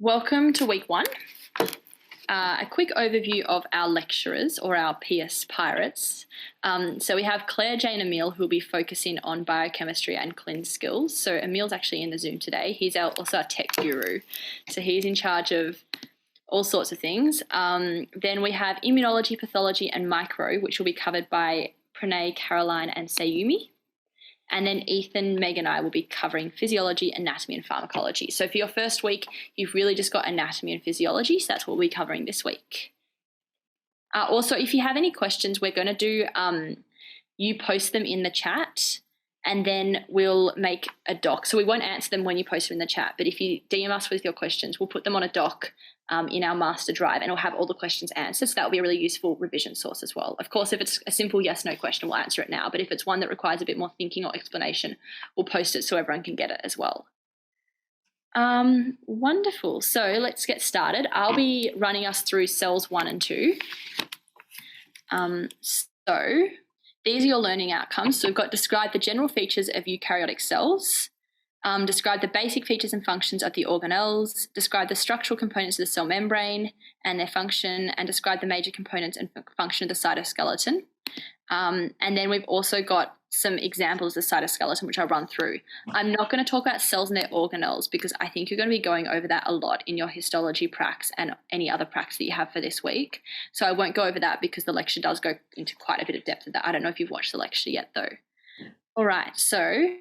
Welcome to week one. A quick overview of our lecturers or our PSPirates. So we have Claire, Jane, Emile who will be focusing on biochemistry and clin skills. So Emile's actually in the Zoom today. He's also our tech guru. So he's in charge of all sorts of things. Then we have immunology, pathology and micro, which will be covered by Pranay, Caroline and Sayumi. And then Ethan, Meg and I will be covering physiology, anatomy and pharmacology. So for your first week, you've really just got anatomy and physiology. So that's what we'll be covering this week. Also, if you have any questions, we're going to do, you post them in the chat and then we'll make a doc. So we won't answer them when you post them in the chat, but if you DM us with your questions, we'll put them on a doc in our master drive and it'll have all the questions answered. So that'll be a really useful revision source as well. Of course, if it's a simple yes/no question, we'll answer it now. But if it's one that requires a bit more thinking or explanation, we'll post it so everyone can get it as well. Wonderful. So let's get started. I'll be running us through cells 1 and 2. So these are your learning outcomes. So we've got describe the general features of eukaryotic cells, describe the basic features and functions of the organelles, describe the structural components of the cell membrane and their function, and describe the major components and function of the cytoskeleton. And then we've also got some examples of the cytoskeleton, which I'll run through. I'm not going to talk about cells and their organelles because I think you're going to be going over that a lot in your histology pracs and any other pracs that you have for this week. So I won't go over that because the lecture does go into quite a bit of depth of that. I don't know if you've watched the lecture yet though. All right, so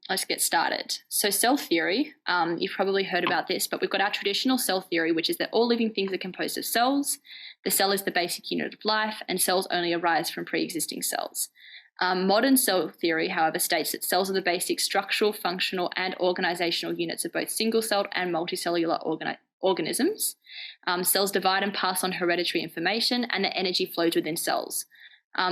let's get started. So cell theory, you've probably heard about this, but we've got our traditional cell theory, which is that all living things are composed of cells. The cell is the basic unit of life, and cells only arise from pre-existing cells. Modern cell theory, however, states that cells are the basic structural, functional, and organizational units of both single-celled and multicellular organisms. Cells divide and pass on hereditary information, and the energy flows within cells.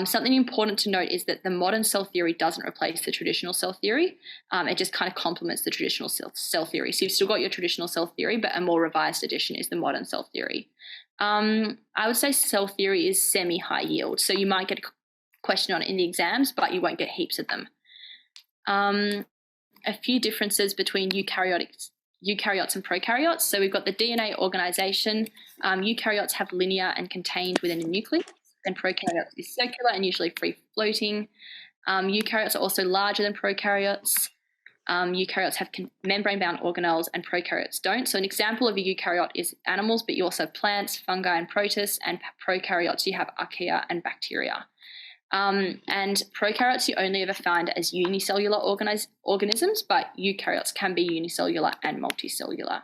Something important to note is that the modern cell theory doesn't replace the traditional cell theory. It just kind of complements the traditional cell theory. So you've still got your traditional cell theory, but a more revised edition is the modern cell theory. I would say cell theory is semi-high yield. So you might get a question on it in the exams, but you won't get heaps of them. A few differences between eukaryotes and prokaryotes. So we've got the DNA organization. Eukaryotes have linear and contained within a nucleus, and prokaryotes is circular and usually free-floating. Eukaryotes are also larger than prokaryotes. Eukaryotes have membrane-bound organelles and prokaryotes don't. So an example of a eukaryote is animals, but you also have plants, fungi and protists, and prokaryotes you have archaea and bacteria. And prokaryotes you only ever find as unicellular organisms, but eukaryotes can be unicellular and multicellular.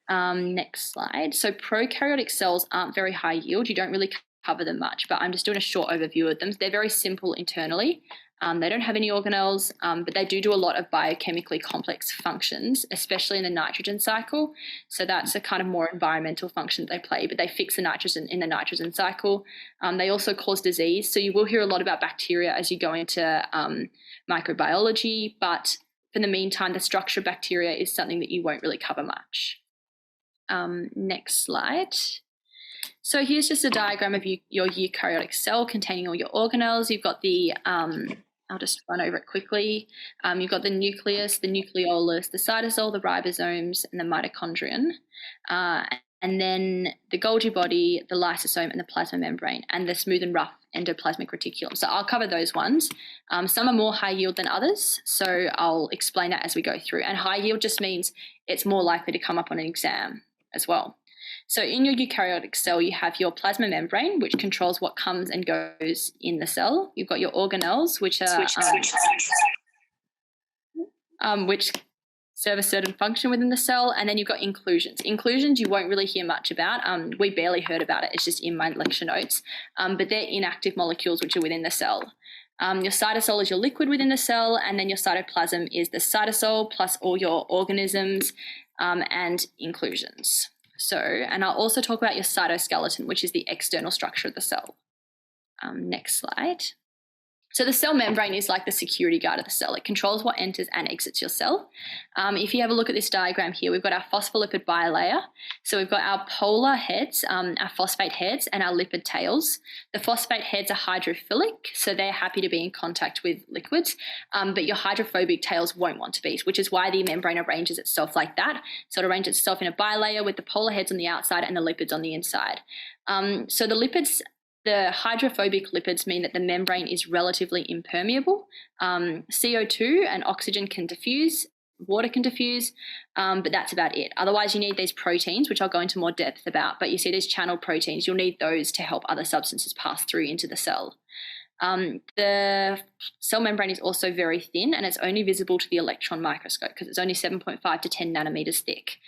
Next slide. So prokaryotic cells aren't very high yield. You don't really cover them much, but I'm just doing a short overview of them. They're very simple internally. They don't have any organelles, but they do a lot of biochemically complex functions, especially in the nitrogen cycle. So that's a kind of more environmental function that they play, but they fix the nitrogen in the nitrogen cycle. They also cause disease. So you will hear a lot about bacteria as you go into microbiology, but for the meantime, the structure of bacteria is something that you won't really cover much. Next slide. So here's just a diagram of your eukaryotic cell containing all your organelles. You've got the, I'll just run over it quickly. You've got the nucleus, the nucleolus, the cytosol, the ribosomes, and the mitochondrion. And then the Golgi body, the lysosome, and the plasma membrane, and the smooth and rough endoplasmic reticulum. So I'll cover those ones. Some are more high yield than others, so I'll explain that as we go through. And high yield just means it's more likely to come up on an exam as well. So in your eukaryotic cell, you have your plasma membrane, which controls what comes and goes in the cell. You've got your organelles, which are which serve a certain function within the cell, and then you've got inclusions. Inclusions you won't really hear much about. We barely heard about it. It's just in my lecture notes, but they're inactive molecules which are within the cell. Your cytosol is your liquid within the cell, and then your cytoplasm is the cytosol plus all your organisms and inclusions. So, and I'll also talk about your cytoskeleton, which is the external structure of the cell. Next slide. So the cell membrane is like the security guard of the cell. It controls what enters and exits your cell. If you have a look at this diagram here, we've got our phospholipid bilayer. So we've got our polar heads, our phosphate heads, and our lipid tails. The phosphate heads are hydrophilic, so they're happy to be in contact with liquids, but your hydrophobic tails won't want to be, which is why the membrane arranges itself like that. So it arranges itself in a bilayer with the polar heads on the outside and the lipids on the inside. So the hydrophobic lipids mean that the membrane is relatively impermeable. CO2 and oxygen can diffuse, water can diffuse, but that's about it. Otherwise, you need these proteins, which I'll go into more depth about, but you see these channeled proteins, you'll need those to help other substances pass through into the cell. The cell membrane is also very thin, and it's only visible to the electron microscope because it's only 7.5 to 10 nanometers thick.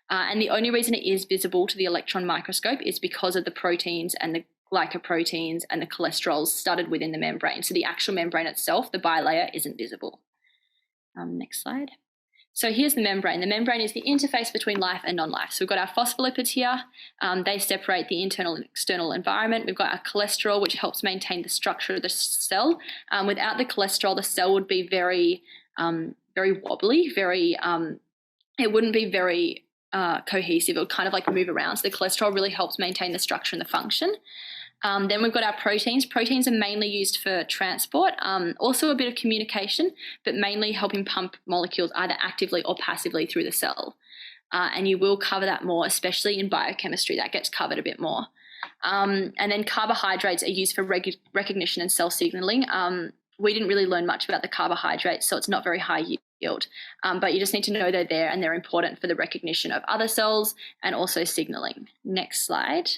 And the only reason it is visible to the electron microscope is because of the proteins and the glycoproteins and the cholesterols studded within the membrane. So the actual membrane itself, the bilayer, isn't visible. Next slide. So here's the membrane. The membrane is the interface between life and non-life. So we've got our phospholipids here. They separate the internal and external environment. We've got our cholesterol, which helps maintain the structure of the cell. Without the cholesterol, the cell would be very wobbly, it wouldn't be very cohesive. It would kind of like move around. So the cholesterol really helps maintain the structure and the function. Then we've got our proteins. Proteins are mainly used for transport, also a bit of communication, but mainly helping pump molecules either actively or passively through the cell. And you will cover that more, especially in biochemistry. That gets covered a bit more. And then carbohydrates are used for recognition and cell signaling. We didn't really learn much about the carbohydrates, so it's not very high yield. But you just need to know they're there and they're important for the recognition of other cells and also signaling. Next slide.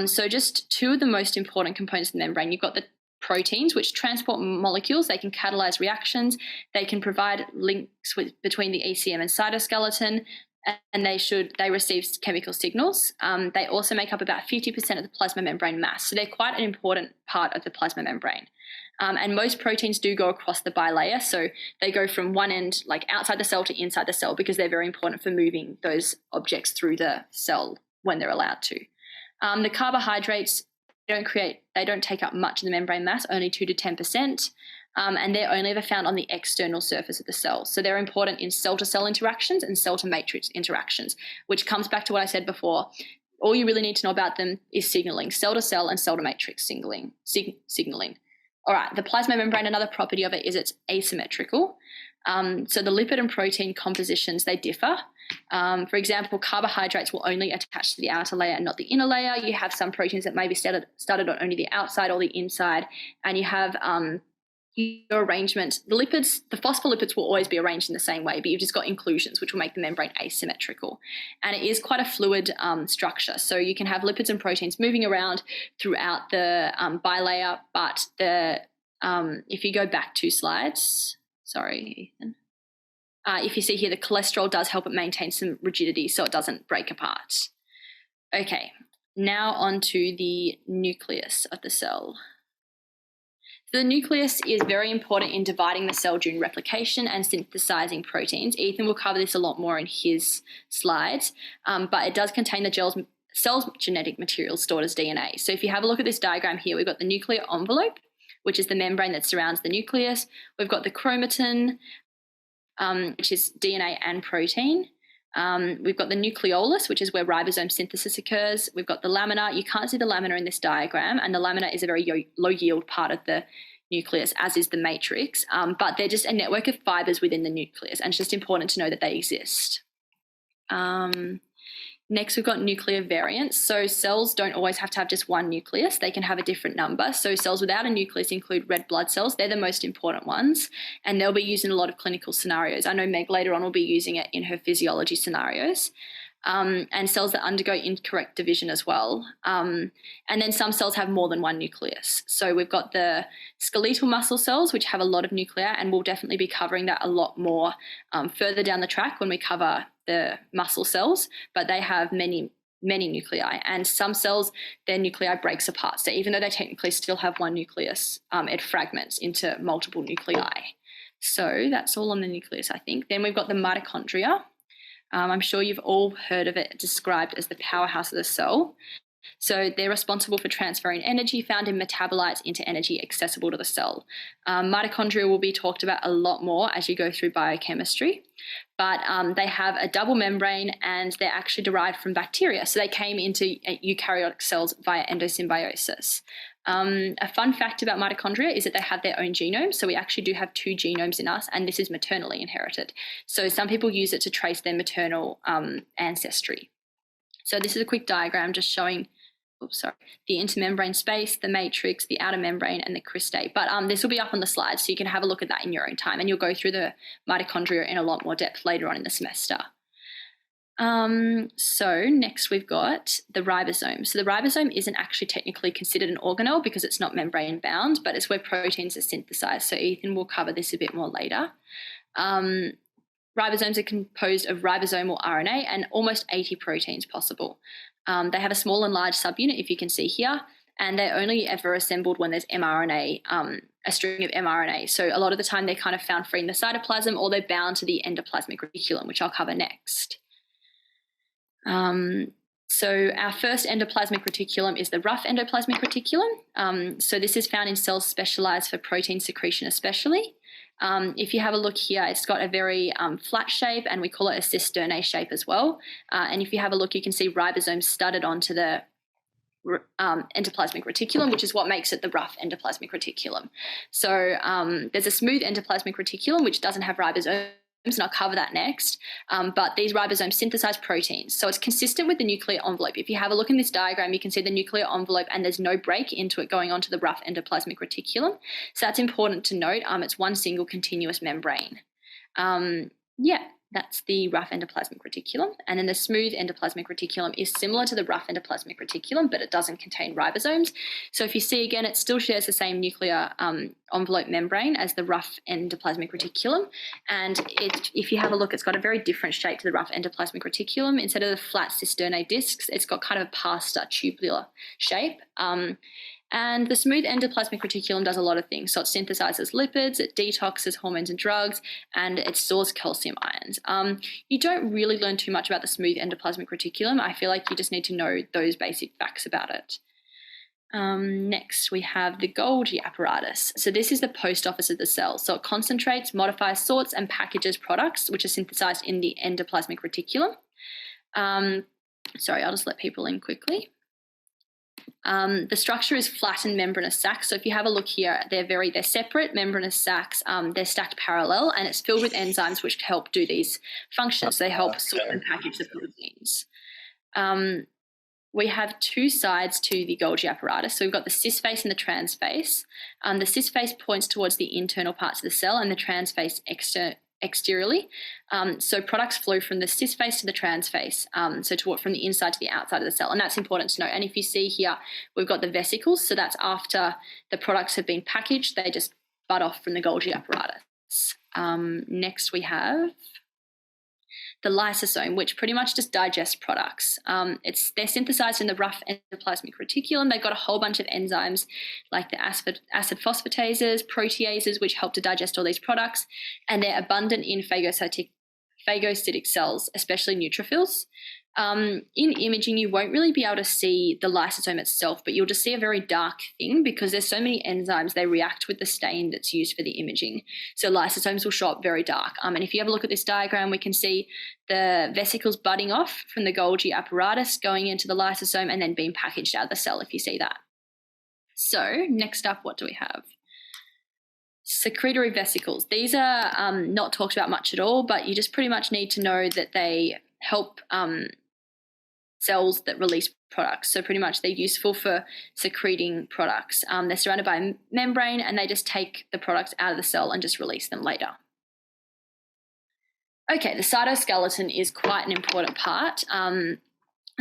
So just two of the most important components of the membrane. You've got the proteins, which transport molecules. They can catalyze reactions. They can provide links between the ECM and cytoskeleton, and they receive chemical signals. They also make up about 50% of the plasma membrane mass. So they're quite an important part of the plasma membrane. And most proteins do go across the bilayer. So they go from one end, like outside the cell, to inside the cell, because they're very important for moving those objects through the cell when they're allowed to. The carbohydrates, they don't take up much of the membrane mass, only 2 to 10%, and they're only ever found on the external surface of the cell. So they're important in cell-to-cell interactions and cell-to-matrix interactions, which comes back to what I said before. All you really need to know about them is signaling, cell-to-cell and cell-to-matrix signaling. All right, the plasma membrane, another property of it is it's asymmetrical. So the lipid and protein compositions, they differ. For example, carbohydrates will only attach to the outer layer and not the inner layer. You have some proteins that may be started on only the outside or the inside, and you have your arrangement. The phospholipids will always be arranged in the same way, but you've just got inclusions, which will make the membrane asymmetrical. And it is quite a fluid structure. So you can have lipids and proteins moving around throughout the bilayer, but if you go back 2 slides, sorry, Ethan. If you see here, the cholesterol does help it maintain some rigidity so it doesn't break apart. Okay, now on to the nucleus of the cell. The nucleus is very important in dividing the cell during replication and synthesizing proteins. Ethan will cover this a lot more in his slides, but it does contain the cell's genetic material stored as DNA. So if you have a look at this diagram here, we've got the nuclear envelope, which is the membrane that surrounds the nucleus. We've got the chromatin, which is DNA and protein. We've got the nucleolus, which is where ribosome synthesis occurs. We've got the lamina. You can't see the lamina in this diagram, and the lamina is a very low yield part of the nucleus, as is the matrix, but they're just a network of fibers within the nucleus, and it's just important to know that they exist. Next, we've got nuclear variants. So cells don't always have to have just one nucleus. They can have a different number. So cells without a nucleus include red blood cells. They're the most important ones, and they'll be used in a lot of clinical scenarios. I know Meg later on will be using it in her physiology scenarios. And cells that undergo incorrect division as well. And then some cells have more than one nucleus. So we've got the skeletal muscle cells, which have a lot of nuclei, and we'll definitely be covering that a lot more further down the track when we cover the muscle cells, but they have many nuclei. And some cells, their nuclei breaks apart. So even though they technically still have one nucleus, it fragments into multiple nuclei. So that's all on the nucleus, I think. Then we've got the mitochondria. I'm sure you've all heard of it described as the powerhouse of the cell. So they're responsible for transferring energy found in metabolites into energy accessible to the cell. Mitochondria will be talked about a lot more as you go through biochemistry, but they have a double membrane and they're actually derived from bacteria. So they came into eukaryotic cells via endosymbiosis. A fun fact about mitochondria is that they have their own genome. So we actually do have 2 genomes in us, and this is maternally inherited. So some people use it to trace their maternal ancestry. So this is a quick diagram just showing the intermembrane space, the matrix, the outer membrane, and the cristae. But this will be up on the slides, so you can have a look at that in your own time, and you'll go through the mitochondria in a lot more depth later on in the semester. So next we've got the ribosome. So the ribosome isn't actually technically considered an organelle because it's not membrane bound, but it's where proteins are synthesized. So Ethan will cover this a bit more later. Ribosomes are composed of ribosomal RNA and almost 80 proteins possible. They have a small and large subunit, if you can see here, and they're only ever assembled when there's mRNA, a string of mRNA. So a lot of the time they're kind of found free in the cytoplasm, or they're bound to the endoplasmic reticulum, which I'll cover next. So our first endoplasmic reticulum is the rough endoplasmic reticulum. So this is found in cells specialized for protein secretion especially. If you have a look here, it's got a very flat shape, and we call it a cisternae shape as well. And if you have a look, you can see ribosomes studded onto the endoplasmic reticulum, which is what makes it the rough endoplasmic reticulum. So there's a smooth endoplasmic reticulum, which doesn't have ribosomes, and I'll cover that next. But these ribosomes synthesize proteins. So it's consistent with the nuclear envelope. If you have a look in this diagram, you can see the nuclear envelope and there's no break into it going onto the rough endoplasmic reticulum. So that's important to note. It's one single continuous membrane. That's the rough endoplasmic reticulum. And then the smooth endoplasmic reticulum is similar to the rough endoplasmic reticulum, but it doesn't contain ribosomes. So if you see again, it still shares the same nuclear envelope membrane as the rough endoplasmic reticulum. And if you have a look, it's got a very different shape to the rough endoplasmic reticulum. Instead of the flat cisternae discs, it's got kind of a pasta tubular shape. And the smooth endoplasmic reticulum does a lot of things. So it synthesizes lipids, it detoxes hormones and drugs, and it stores calcium ions. You don't really learn too much about the smooth endoplasmic reticulum. I feel like you just need to know those basic facts about it. Next, we have the Golgi apparatus. So this is the post office of the cell. So it concentrates, modifies, sorts, and packages products, which are synthesized in the endoplasmic reticulum. Sorry, I'll just let people in quickly. The structure is flattened membranous sacs. So if you have a look here, they're separate membranous sacs. They're stacked parallel, and it's filled with enzymes which help do these functions. They help sort and package the proteins. We have 2 sides to the Golgi apparatus. So we've got the cis face and the trans face. The cis face points towards the internal parts of the cell, and the trans face exteriorly. So products flow from the cis face to the trans face, from the inside to the outside of the cell, and that's important to know. And if you see here, we've got the vesicles, so that's after the products have been packaged, they just bud off from the Golgi apparatus. Next we have the lysosome, which pretty much just digests products. They're synthesized in the rough endoplasmic reticulum. They've got a whole bunch of enzymes like the acid phosphatases, proteases, which help to digest all these products, and they're abundant in phagocytic cells, especially neutrophils. In imaging, you won't really be able to see the lysosome itself, but you'll just see a very dark thing because there's so many enzymes, they react with the stain that's used for the imaging. So lysosomes will show up very dark. And if you have a look at this diagram, we can see the vesicles budding off from the Golgi apparatus, going into the lysosome, and then being packaged out of the cell, if you see that. So next up, what do we have? Secretory vesicles. These are not talked about much at all, but you just pretty much need to know that they help cells that release products. So pretty much they're useful for secreting products. They're surrounded by a membrane, and they just take the products out of the cell and just release them later. Okay, the cytoskeleton is quite an important part. The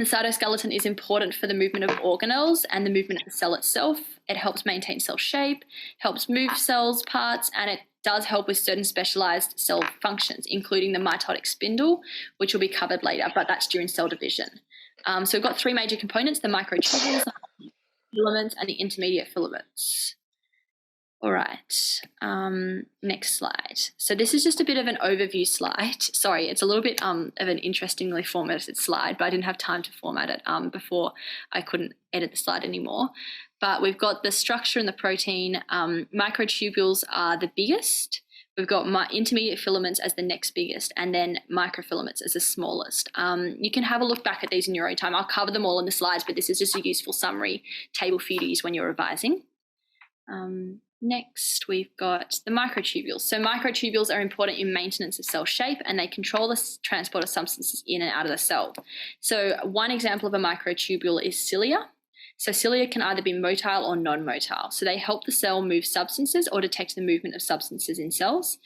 cytoskeleton is important for the movement of organelles and the movement of the cell itself. It helps maintain cell shape, helps move cells parts, and it does help with certain specialized cell functions, including the mitotic spindle, which will be covered later, but that's during cell division. So we've got 3 major components: the microtubules, the filaments, and the intermediate filaments. All right, next slide. So this is just a bit of an overview slide. Sorry, it's a little bit of an interestingly formatted slide, but I didn't have time to format it before I couldn't edit the slide anymore. But we've got the structure and the protein. Microtubules are the biggest. We've got intermediate filaments as the next biggest, and then microfilaments as the smallest. You can have a look back at these in your own time. I'll cover them all in the slides, but this is just a useful summary table for you to use when you're revising. Next, we've got the microtubules. So microtubules are important in maintenance of cell shape, and they control the transport of substances in and out of the cell. So one example of a microtubule is cilia. So cilia can either be motile or non-motile. So they help the cell move substances or detect the movement of substances in cells.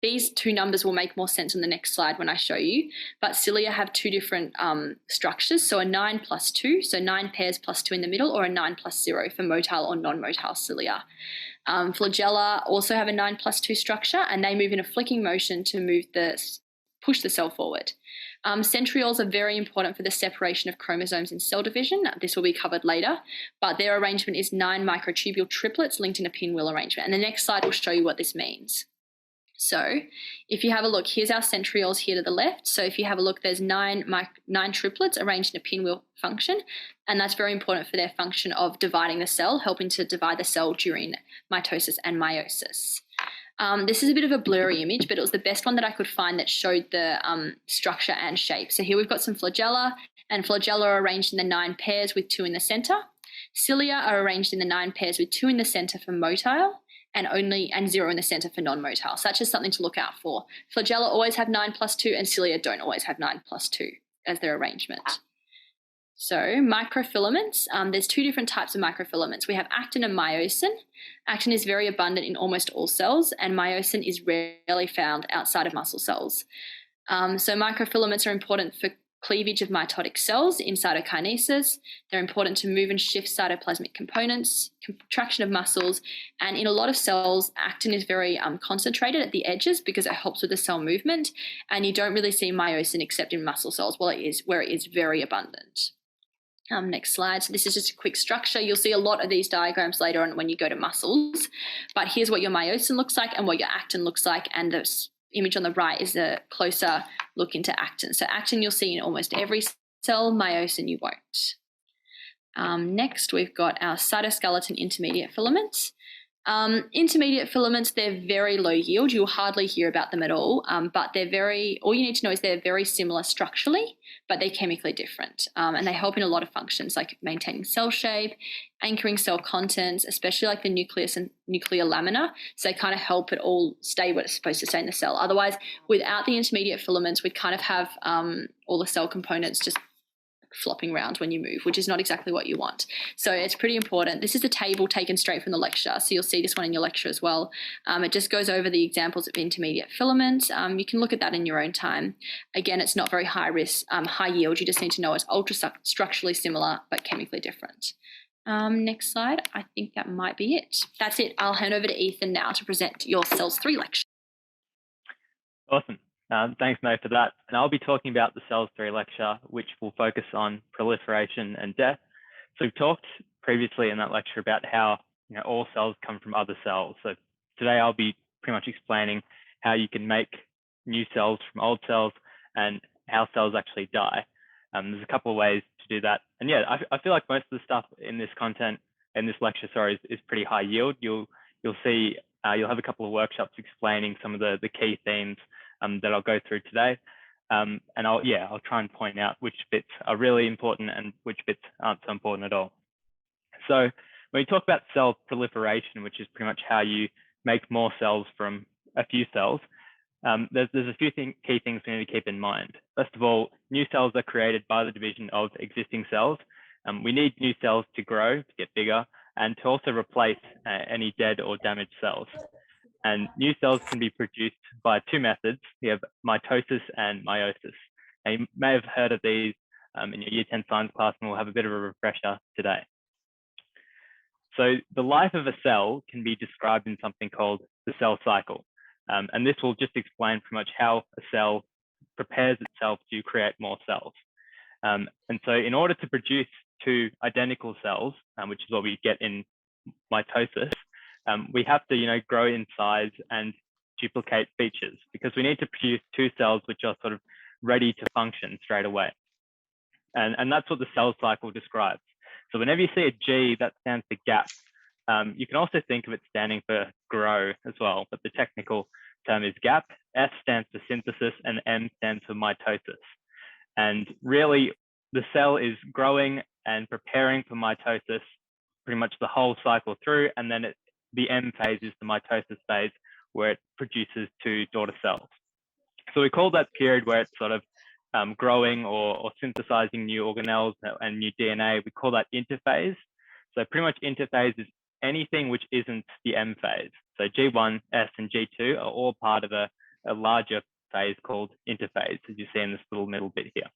These two numbers will make more sense on the next slide when I show you, but cilia have two different structures. So a 9 plus 2, so 9 pairs plus 2 in the middle, or a 9 plus 0 for motile or non-motile cilia. Flagella also have a 9 plus 2 structure, and they move in a flicking motion to push the cell forward. Centrioles are very important for the separation of chromosomes in cell division. This will be covered later, but their arrangement is 9 microtubule triplets linked in a pinwheel arrangement. And the next slide will show you what this means. So if you have a look, here's our centrioles here to the left. So if you have a look, there's 9 triplets arranged in a pinwheel function, and that's very important for their function of dividing the cell, helping to divide the cell during mitosis and meiosis. This is a bit of a blurry image, but it was the best one that I could find that showed the structure and shape. So here we've got some flagella, and flagella are arranged in the 9 pairs with 2 in the center. Cilia are arranged in the 9 pairs with 2 in the center for motile, and 0 in the center for non-motile. So that's just something to look out for. Flagella always have 9 plus 2, and cilia don't always have 9 plus 2 as their arrangement. So microfilaments, there's 2 different types of microfilaments. We have actin and myosin. Actin is very abundant in almost all cells, and myosin is rarely found outside of muscle cells. So microfilaments are important for cleavage of mitotic cells in cytokinesis. They're important to move and shift cytoplasmic components, contraction of muscles, and in a lot of cells, actin is very concentrated at the edges because it helps with the cell movement, and you don't really see myosin except in muscle cells where it is very abundant. Next slide. So this is just a quick structure. You'll see a lot of these diagrams later on when you go to muscles, but here's what your myosin looks like and what your actin looks like, and the image on the right is a closer look into actin. So actin you'll see in almost every cell, myosin you won't. Next, we've got our cytoskeleton intermediate filaments. Intermediate filaments, they're very low yield. You'll hardly hear about them at all, but all you need to know is they're very similar structurally, but they're chemically different. And they help in a lot of functions like maintaining cell shape, anchoring cell contents, especially like the nucleus and nuclear lamina. So they kind of help it all stay what it's supposed to stay in the cell. Otherwise, without the intermediate filaments, we'd kind of have all the cell components just flopping around when you move, which is not exactly what you want. So it's pretty important. This is a table taken straight from the lecture, so you'll see this one in your lecture as well. It just goes over the examples of intermediate filaments. You can look at that in your own time. Again, it's not very high risk, high yield. You just need to know it's ultra structurally similar but chemically different. Next slide. I think that might be it. That's it. I'll hand over to Ethan now to present your Cells 3 lecture. Awesome. Thanks, Mo, for that. And I'll be talking about the Cells 3 lecture, which will focus on proliferation and death. So we've talked previously in that lecture about how all cells come from other cells. So today I'll be pretty much explaining how you can make new cells from old cells and how cells actually die. There's a couple of ways to do that. And yeah, I feel like most of the stuff in this content, in this lecture, sorry, is pretty high yield. You'll see, you'll have a couple of workshops explaining some of the key themes that I'll go through today. And I'll try and point out which bits are really important and which bits aren't so important at all. So when we talk about cell proliferation, which is pretty much how you make more cells from a few cells, there's a few key things we need to keep in mind. First of all, new cells are created by the division of existing cells. We need new cells to grow, to get bigger, and to also replace any dead or damaged cells. And new cells can be produced by 2 methods. We have mitosis and meiosis. Now, you may have heard of these in your Year 10 science class, and we'll have a bit of a refresher today. So the life of a cell can be described in something called the cell cycle. And this will just explain pretty much how a cell prepares itself to create more cells. And so in order to produce 2 identical cells, which is what we get in mitosis, we have to, grow in size and duplicate features, because we need to produce two cells which are sort of ready to function straight away. And that's what the cell cycle describes. So whenever you see a G, that stands for gap. You can also think of it standing for grow as well, but the technical term is gap. S stands for synthesis, and M stands for mitosis. And really, the cell is growing and preparing for mitosis pretty much the whole cycle through, and then the M phase is the mitosis phase, where it produces two daughter cells. So we call that period where it's sort of growing or synthesizing new organelles and new DNA, we call that interphase. So pretty much interphase is anything which isn't the M phase. So G1, S, and G2 are all part of a larger phase called interphase, as you see in this little middle bit here.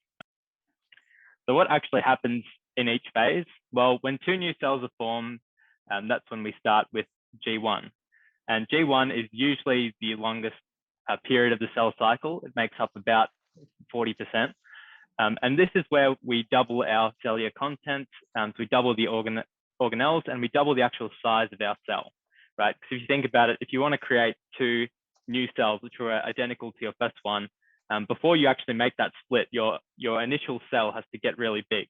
So what actually happens in each phase? Well, when two new cells are formed, that's when we start with G1. And G1 is usually the longest period of the cell cycle. It makes up about 40%. And this is where we double our cellular content. So we double the organelles, and we double the actual size of our cell, right? Because if you think about it, if you want to create two new cells which are identical to your first one, before you actually make that split, your initial cell has to get really big.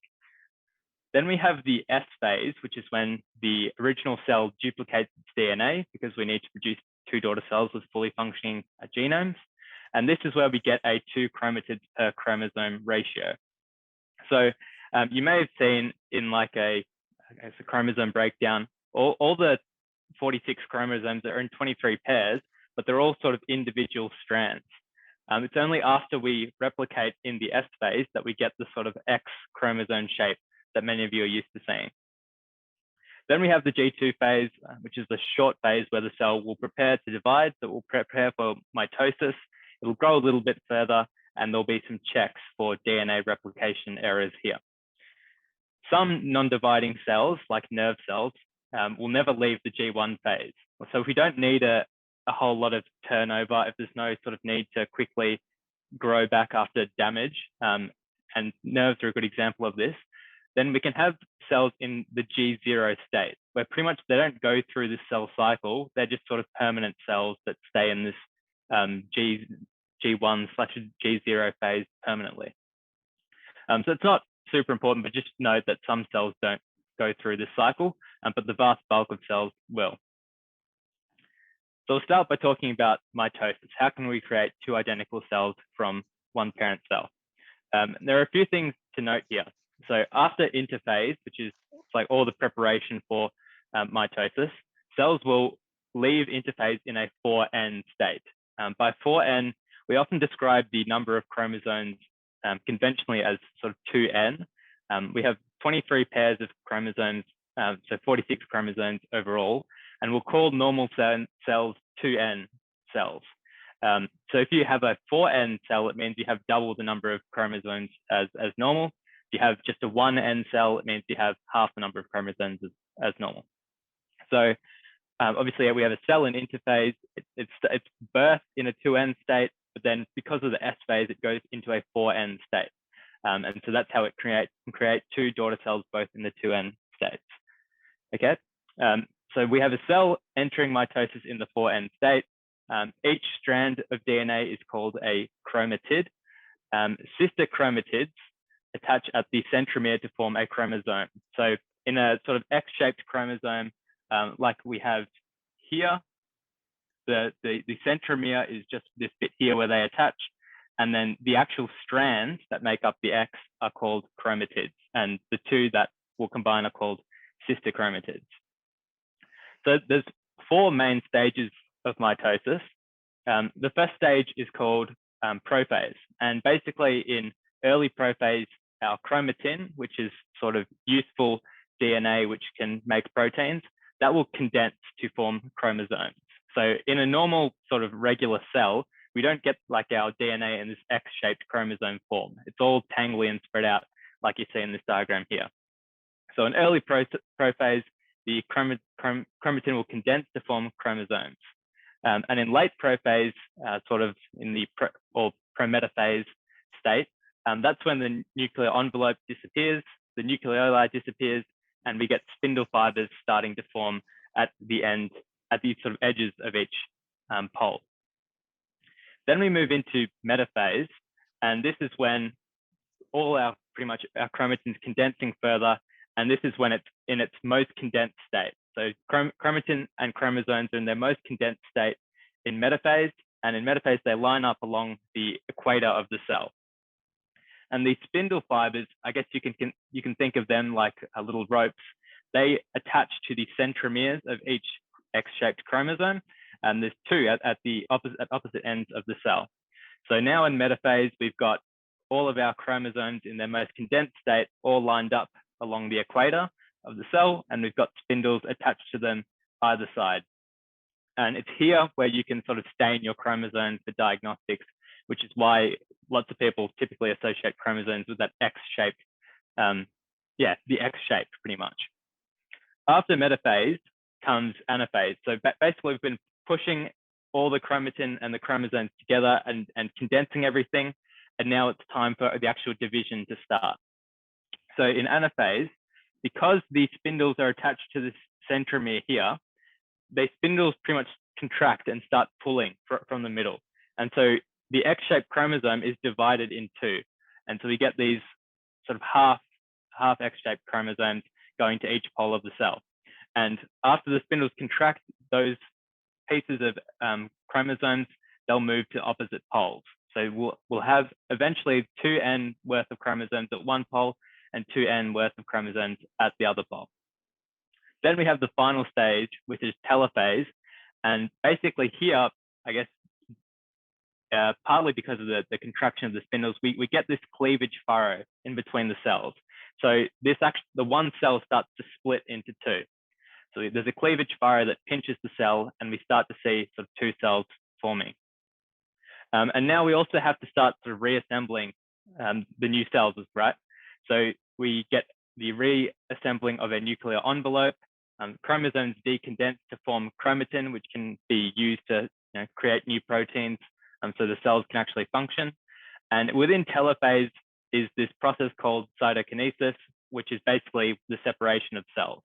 Then we have the S phase, which is when the original cell duplicates its DNA, because we need to produce two daughter cells with fully functioning genomes. And this is where we get a 2 chromatids per chromosome ratio. So you may have seen in like a chromosome breakdown, all the 46 chromosomes are in 23 pairs, but they're all sort of individual strands. It's only after we replicate in the S phase that we get the sort of X chromosome shape that many of you are used to seeing. Then we have the G2 phase, which is the short phase where the cell will prepare to divide, so it will prepare for mitosis. It'll grow a little bit further, and there'll be some checks for DNA replication errors here. Some non-dividing cells, like nerve cells, will never leave the G1 phase. So if we don't need a whole lot of turnover, if there's no sort of need to quickly grow back after damage, and nerves are a good example of this, then we can have cells in the G0 state, where pretty much they don't go through this cell cycle. They're just sort of permanent cells that stay in this G1/G0 phase permanently. So it's not super important, but just note that some cells don't go through this cycle, but the vast bulk of cells will. So we'll start by talking about mitosis. How can we create two identical cells from one parent cell? There are a few things to note here. So after interphase, which is like all the preparation for mitosis, cells will leave interphase in a 4n state. By 4n, we often describe the number of chromosomes conventionally as sort of 2n. We have 23 pairs of chromosomes, so 46 chromosomes overall, and we'll call normal cells 2n cells. So if you have a 4n cell, it means you have double the number of chromosomes as normal. If you have just a 1n cell, it means you have half the number of chromosomes as normal. So obviously we have a cell in interphase. It's birthed in a 2n state, but then because of the S phase, it goes into a 4n state. And so that's how it can create two daughter cells, both in the 2n states. Okay, so we have a cell entering mitosis in the 4n state. Each strand of DNA is called a chromatid. Sister chromatids attach at the centromere to form a chromosome. So in a sort of X-shaped chromosome, like we have here, the centromere is just this bit here where they attach, and then the actual strands that make up the X are called chromatids, and the two that will combine are called sister chromatids. So there's four main stages of mitosis. The first stage is called prophase, and basically in early prophase, our chromatin, which is sort of useful DNA which can make proteins, that will condense to form chromosomes. So in a normal sort of regular cell, we don't get like our DNA in this X-shaped chromosome form. It's all tangly and spread out like you see in this diagram here. So in early prophase, the chromatin will condense to form chromosomes. And in late prophase, sort of in the prometaphase state, that's when the nuclear envelope disappears, the nucleoli disappears, and we get spindle fibers starting to form at the end, at these sort of edges of each pole. Then we move into metaphase, and this is when all our pretty much our chromatin's condensing further, and this is when it's in its most condensed state. So chromatin and chromosomes are in their most condensed state in metaphase, and in metaphase they line up along the equator of the cell. And these spindle fibers, I guess you can think of them like little ropes. They attach to the centromeres of each X-shaped chromosome, and there's two at opposite ends of the cell. So now in metaphase, we've got all of our chromosomes in their most condensed state, all lined up along the equator of the cell, and we've got spindles attached to them either side. And it's here where you can sort of stain your chromosomes for diagnostics, which is why lots of people typically associate chromosomes with that X-shaped, the X shape pretty much. After metaphase comes anaphase. So basically we've been pushing all the chromatin and the chromosomes together and condensing everything. And now it's time for the actual division to start. So in anaphase, because these spindles are attached to this centromere here, these spindles pretty much contract and start pulling from the middle. And so the X-shaped chromosome is divided in two. And so we get these sort of half X-shaped chromosomes going to each pole of the cell. And after the spindles contract, those pieces of chromosomes, they'll move to opposite poles. So we'll have eventually 2n worth of chromosomes at one pole and 2n worth of chromosomes at the other pole. Then we have the final stage, which is telophase. And basically here, I guess, partly because of the contraction of the spindles, we get this cleavage furrow in between the cells. So the one cell starts to split into two. So there's a cleavage furrow that pinches the cell, and we start to see sort of two cells forming. And now we also have to start sort of reassembling the new cells, right? So we get the reassembling of a nuclear envelope. Chromosomes decondense to form chromatin, which can be used to create new proteins, so the cells can actually function. And within telophase is this process called cytokinesis, which is basically the separation of cells.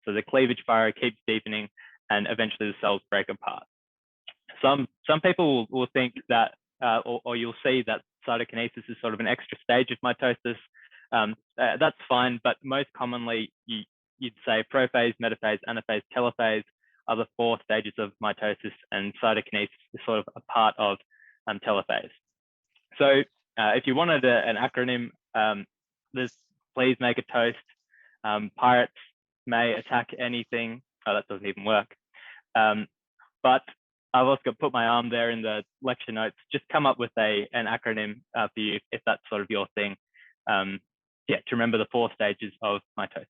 So the cleavage furrow keeps deepening, and eventually the cells break apart. Some people will think that, or you'll see that cytokinesis is sort of an extra stage of mitosis. That's fine, but most commonly you'd say prophase, metaphase, anaphase, telophase are the 4 stages of mitosis, and cytokinesis is sort of a part of telophase. So if you wanted an acronym, please make a toast. Pirates may attack anything. Oh, that doesn't even work. But I've also put my arm there in the lecture notes. Just come up with an acronym for you if that's sort of your thing. To remember the 4 stages of mitosis.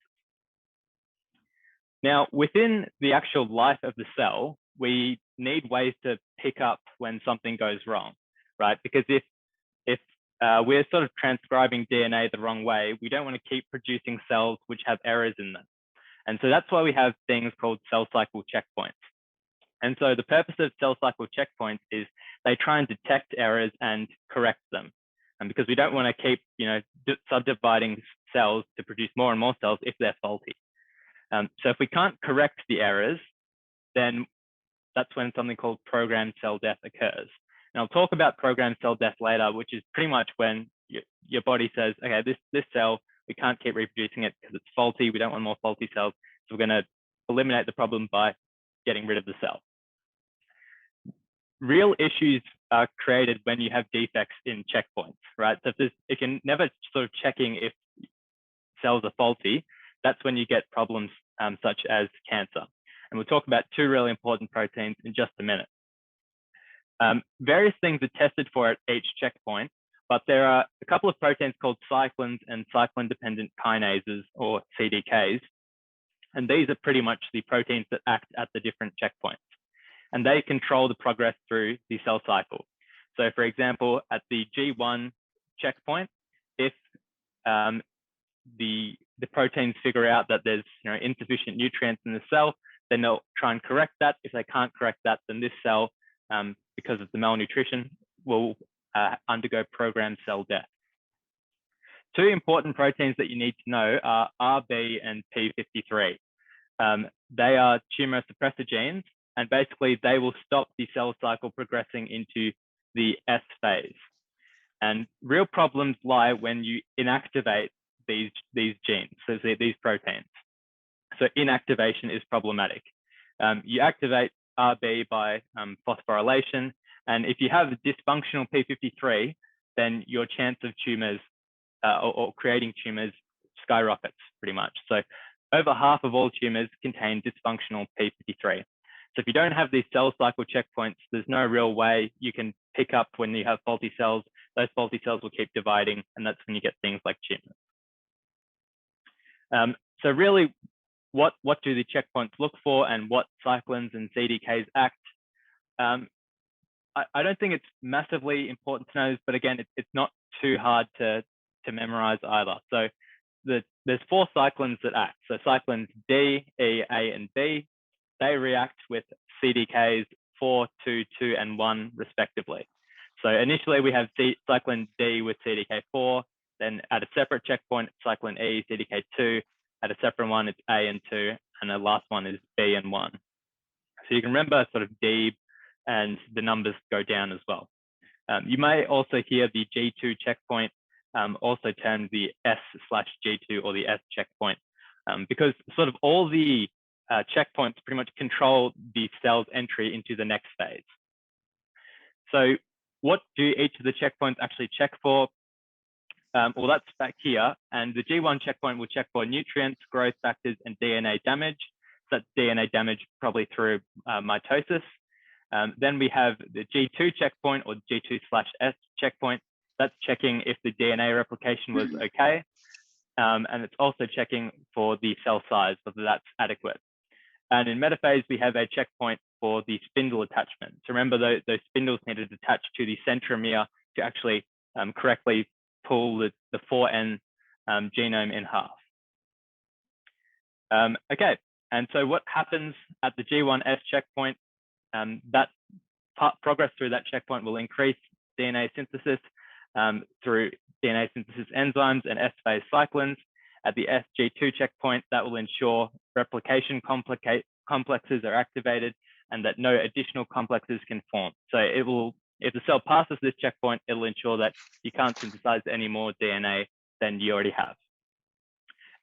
Now, within the actual life of the cell, we need ways to pick up when something goes wrong, right? Because if we're sort of transcribing DNA the wrong way, we don't want to keep producing cells which have errors in them. And so that's why we have things called cell cycle checkpoints. And so the purpose of cell cycle checkpoints is they try and detect errors and correct them. And because we don't want to keep, subdividing cells to produce more and more cells if they're faulty. So if we can't correct the errors, then that's when something called programmed cell death occurs. And I'll talk about programmed cell death later, which is pretty much when your body says, okay, this cell, we can't keep reproducing it because it's faulty. We don't want more faulty cells. So we're going to eliminate the problem by getting rid of the cell. Real issues are created when you have defects in checkpoints, right? So if you're never sort of checking if cells are faulty, that's when you get problems such as cancer. And we'll talk about 2 really important proteins in just a minute. Various things are tested for at each checkpoint, but there are a couple of proteins called cyclins and cyclin-dependent kinases, or CDKs. And these are pretty much the proteins that act at the different checkpoints. And they control the progress through the cell cycle. So for example, at the G1 checkpoint, if the proteins figure out that there's insufficient nutrients in the cell, then they'll try and correct that. If they can't correct that, then this cell, because of the malnutrition, will undergo programmed cell death. two important proteins that you need to know are RB and P53. They are tumor suppressor genes, and basically they will stop the cell cycle progressing into the S phase. And real problems lie when you inactivate these genes, so these proteins. So inactivation is problematic. You activate RB by phosphorylation, and if you have dysfunctional P53, then your chance of tumors or creating tumors skyrockets pretty much. So over half of all tumors contain dysfunctional P53. So if you don't have these cell cycle checkpoints, there's no real way you can pick up when you have faulty cells. Those faulty cells will keep dividing, and that's when you get things like tumors. So really, what do the checkpoints look for, and what cyclins and CDKs act? I don't think it's massively important to know, but again, it's not too hard to memorize either. So there's four cyclins that act. So cyclins D, E, A, and B, they react with CDKs 4, 2, 2, and 1 respectively. So initially we have cyclin D with CDK4, then at a separate checkpoint, cyclin E, CDK2, at a separate one, it's A and 2, and the last one is B and 1. So you can remember sort of D, and the numbers go down as well. You may also hear the G2 checkpoint, also termed the S/G2 or the S checkpoint, because sort of all the checkpoints pretty much control the cell's entry into the next phase. So what do each of the checkpoints actually check for? Well, that's back here, and the G1 checkpoint will check for nutrients, growth factors, and DNA damage. So that's DNA damage probably through mitosis. Then we have the G2 checkpoint, or G2/S checkpoint. That's checking if the DNA replication was okay. And it's also checking for the cell size, whether that's adequate. And in metaphase, we have a checkpoint for the spindle attachment. So remember, those spindles need to attach to the centromere to actually correctly pull the 4N genome in half. Okay, and so what happens at the G1S checkpoint? That progress through that checkpoint will increase DNA synthesis through DNA synthesis enzymes and S-phase cyclins. At the SG2 checkpoint, that will ensure replication complexes are activated and that no additional complexes can form. So it will, if the cell passes this checkpoint, it'll ensure that you can't synthesize any more DNA than you already have.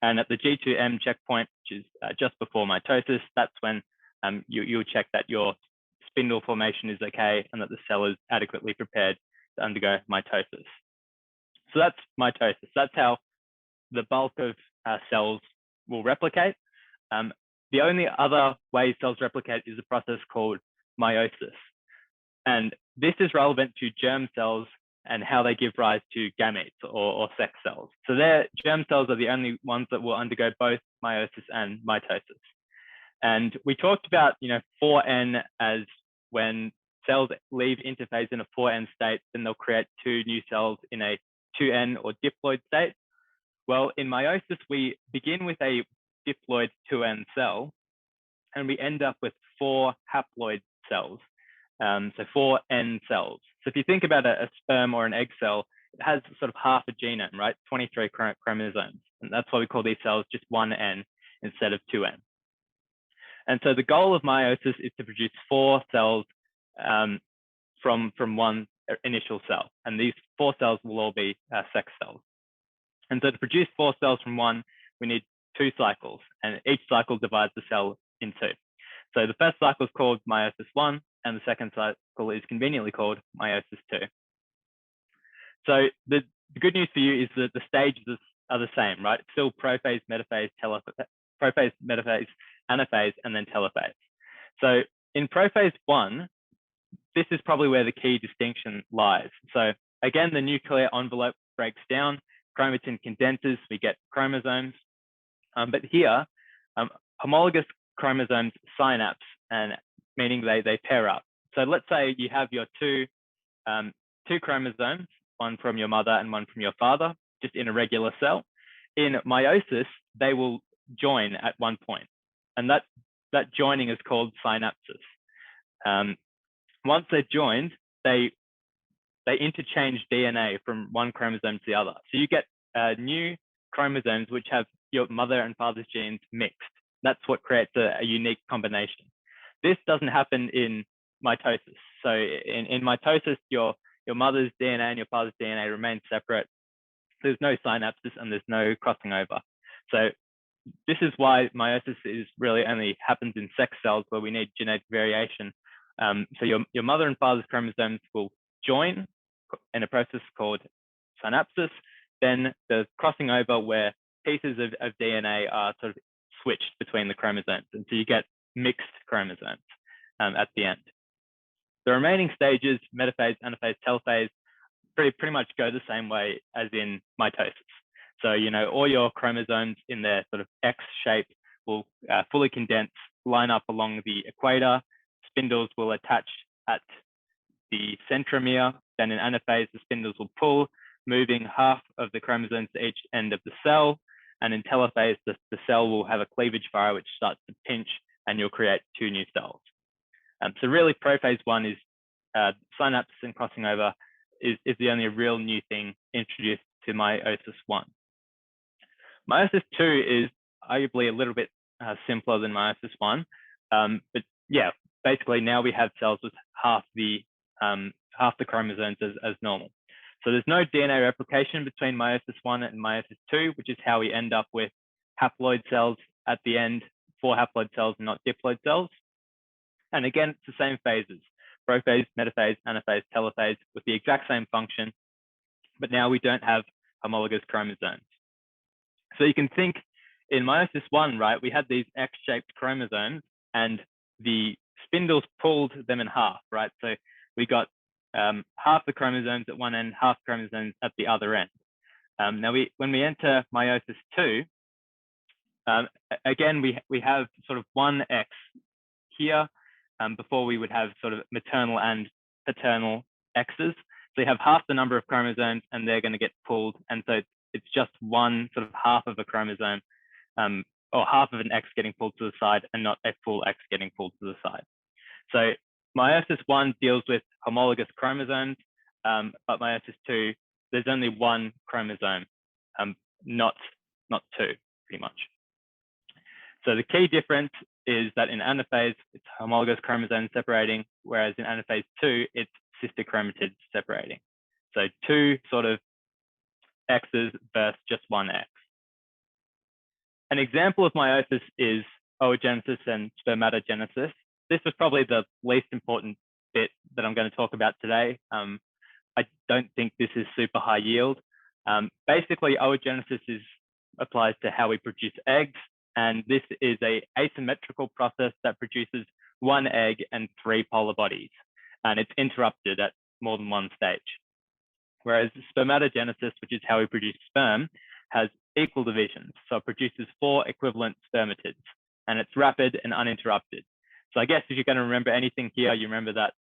And at the G2M checkpoint, which is just before mitosis, that's when you'll check that your spindle formation is okay and that the cell is adequately prepared to undergo mitosis. So that's mitosis. That's how the bulk of cells will replicate. The only other way cells replicate is a process called meiosis. And this is relevant to germ cells and how they give rise to gametes or sex cells. So their germ cells are the only ones that will undergo both meiosis and mitosis. And we talked about 4N as when cells leave interphase in a 4N state, then they'll create two new cells in a 2N or diploid state. Well, in meiosis, we begin with a diploid 2N cell, and we end up with 4 haploid cells, so 4 N cells. So if you think about a sperm or an egg cell, it has sort of half a genome, right? 23 chromosomes, and that's why we call these cells just 1N instead of 2N. And so the goal of meiosis is to produce 4 cells from one initial cell, and these 4 cells will all be sex cells. And so to produce 4 cells from one, we need 2 cycles, and each cycle divides the cell in 2. So the first cycle is called meiosis 1, and the second cycle is conveniently called meiosis 2. So the good news for you is that the stages are the same, right? It's still prophase, metaphase, prophase, metaphase, anaphase, and then telophase. So in prophase 1, this is probably where the key distinction lies. So again, the nuclear envelope breaks down, chromatin condenses, we get chromosomes. But here, homologous chromosomes synapse, and meaning they pair up. So let's say you have your two chromosomes, one from your mother and one from your father, just in a regular cell. In meiosis, they will join at one point, and that joining is called synapsis. Once they're joined, they interchange DNA from one chromosome to the other. So you get new chromosomes which have your mother and father's genes mixed. That's what creates a unique combination. This doesn't happen in mitosis. So in mitosis, your mother's DNA and your father's DNA remain separate. There's no synapses and there's no crossing over. So this is why meiosis is really only happens in sex cells where we need genetic variation. So your mother and father's chromosomes will join in a process called synapsis. Then there's crossing over where pieces of DNA are sort of switched between the chromosomes. And so you get mixed chromosomes at the end. The remaining stages, metaphase, anaphase, telophase, pretty much go the same way as in mitosis. So, all your chromosomes in their sort of X shape will fully condense, line up along the equator. Spindles will attach at the centromere. Then in anaphase, the spindles will pull, moving half of the chromosomes to each end of the cell. And in telophase, the cell will have a cleavage furrow which starts to pinch, and you'll create 2 new cells. So really, prophase 1 is synapse and crossing over is the only real new thing introduced to meiosis 1. Meiosis 2 is arguably a little bit simpler than meiosis 1, but yeah, basically now we have cells with half the chromosomes as normal. So there's no DNA replication between meiosis 1 and meiosis 2, which is how we end up with haploid cells at the end, 4 haploid cells and not diploid cells. And again, it's the same phases: prophase, metaphase, anaphase, telophase, with the exact same function, but now we don't have homologous chromosomes. So you can think in meiosis 1, right, we had these X-shaped chromosomes and the spindles pulled them in half, right? So we got half the chromosomes at one end, half chromosomes at the other end. Now, when we enter meiosis 2, again, we have sort of one X here before we would have sort of maternal and paternal X's. So you have half the number of chromosomes and they're going to get pulled. And so it's just one sort of half of a chromosome or half of an X getting pulled to the side and not a full X getting pulled to the side. So meiosis 1 deals with homologous chromosomes, but meiosis 2, there's only one chromosome, not 2, pretty much. So the key difference is that in anaphase, it's homologous chromosomes separating, whereas in anaphase 2, it's sister chromatids separating. So 2 sort of X's versus just one X. An example of meiosis is oogenesis and spermatogenesis. This was probably the least important bit that I'm going to talk about today. I don't think this is super high yield. Basically, oogenesis applies to how we produce eggs, and this is a asymmetrical process that produces one egg and 3 polar bodies, and it's interrupted at more than one stage. Whereas spermatogenesis, which is how we produce sperm, has equal divisions. So it produces 4 equivalent spermatids, and it's rapid and uninterrupted. So I guess if you're going to remember anything here, you remember that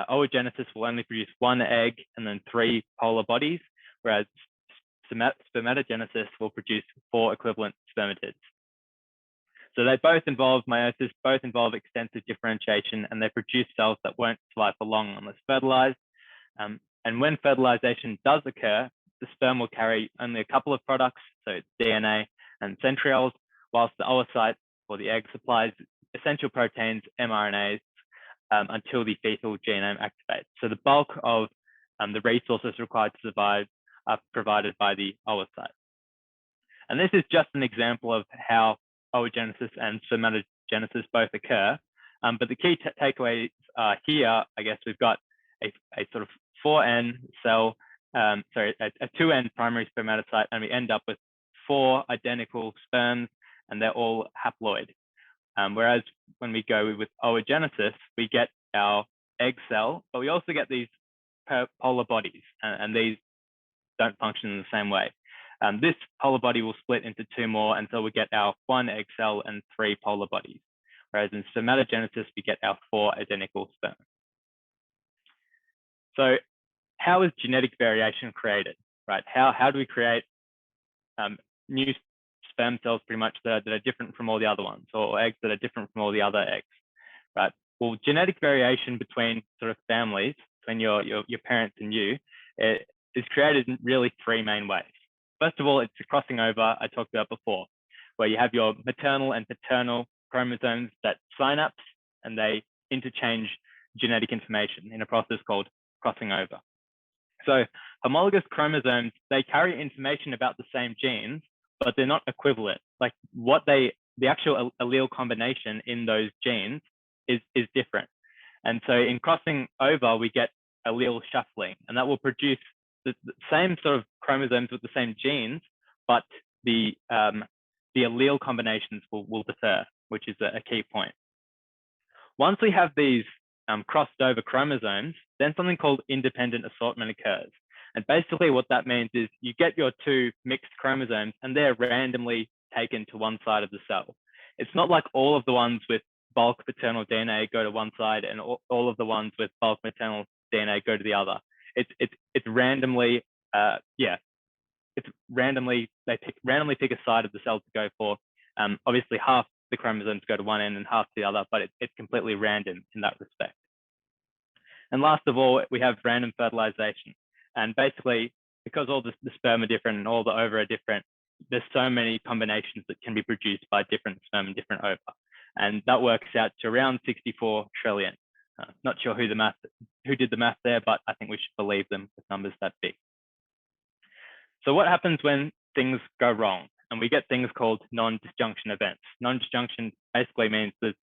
oogenesis will only produce 1 egg and then 3 polar bodies, whereas spermatogenesis will produce 4 equivalent spermatids. So they both involve meiosis, both involve extensive differentiation, and they produce cells that won't survive for long unless fertilized. And when fertilization does occur, the sperm will carry only a couple of products, so it's DNA and centrioles, whilst the oocyte or the egg supplies essential proteins, mRNAs, until the fetal genome activates. So the bulk of the resources required to survive are provided by the oocyte. And this is just an example of how oogenesis and spermatogenesis both occur. But the key takeaways are here, I guess we've got a sort of 4N cell, a 2N primary spermatocyte, and we end up with 4 identical sperms, and they're all haploid. Whereas when we go with oogenesis, we get our egg cell, but we also get these polar bodies, and these don't function in the same way. This polar body will split into 2 more, and so we get our 1 egg cell and 3 polar bodies. Whereas in spermatogenesis, we get our 4 identical sperms. So how is genetic variation created, right? How do we create new sperm cells pretty much that are different from all the other ones, or eggs that are different from all the other eggs, right? Well, genetic variation between sort of families, between your parents and you, is created in really 3 main ways. First of all, it's the crossing over I talked about before, where you have your maternal and paternal chromosomes that synapse and they interchange genetic information in a process called crossing over. So homologous chromosomes, they carry information about the same genes, but they're not equivalent. Like the actual allele combination in those genes is different. And so in crossing over, we get allele shuffling, and that will produce the same sort of chromosomes with the same genes, but the allele combinations will differ, which is a key point. Once we have these crossed over chromosomes, then something called independent assortment occurs. And basically what that means is you get your two mixed chromosomes and they're randomly taken to one side of the cell. It's not like all of the ones with bulk paternal DNA go to one side and all of the ones with bulk maternal DNA go to the other. It's randomly, it's randomly, randomly pick a side of the cell to go for. Obviously half the chromosomes go to one end and half to the other, but it's completely random in that respect. And last of all, we have random fertilization. And basically, because all the sperm are different and all the ova are different, there's so many combinations that can be produced by different sperm and different ova. And that works out to around 64 trillion. Not sure who did the math there, but I think we should believe them with numbers that big. So what happens when things go wrong? And we get things called non-disjunction events. Non-disjunction basically means there's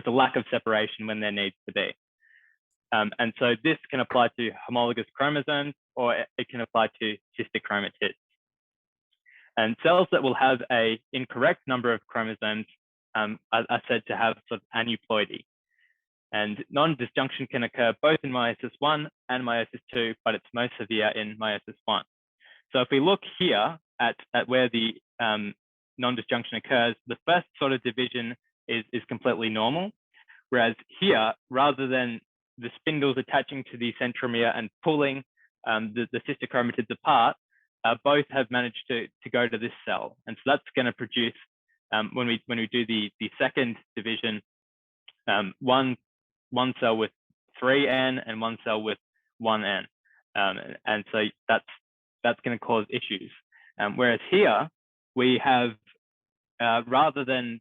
a lack of separation when there needs to be. And so this can apply to homologous chromosomes, or it can apply to cystic chromatids. And cells that will have an incorrect number of chromosomes are said to have sort of aneuploidy. And non-disjunction can occur both in meiosis 1 and meiosis 2, but it's most severe in meiosis 1. So if we look here at where the non-disjunction occurs, the first sort of division is completely normal. Whereas here, rather than the spindles attaching to the centromere and pulling the cystic chromatids apart, both have managed to go to this cell. And so that's going to produce, when we do the second division, one cell with 3N and one cell with 1N. And so that's going to cause issues. Whereas here, we have, rather than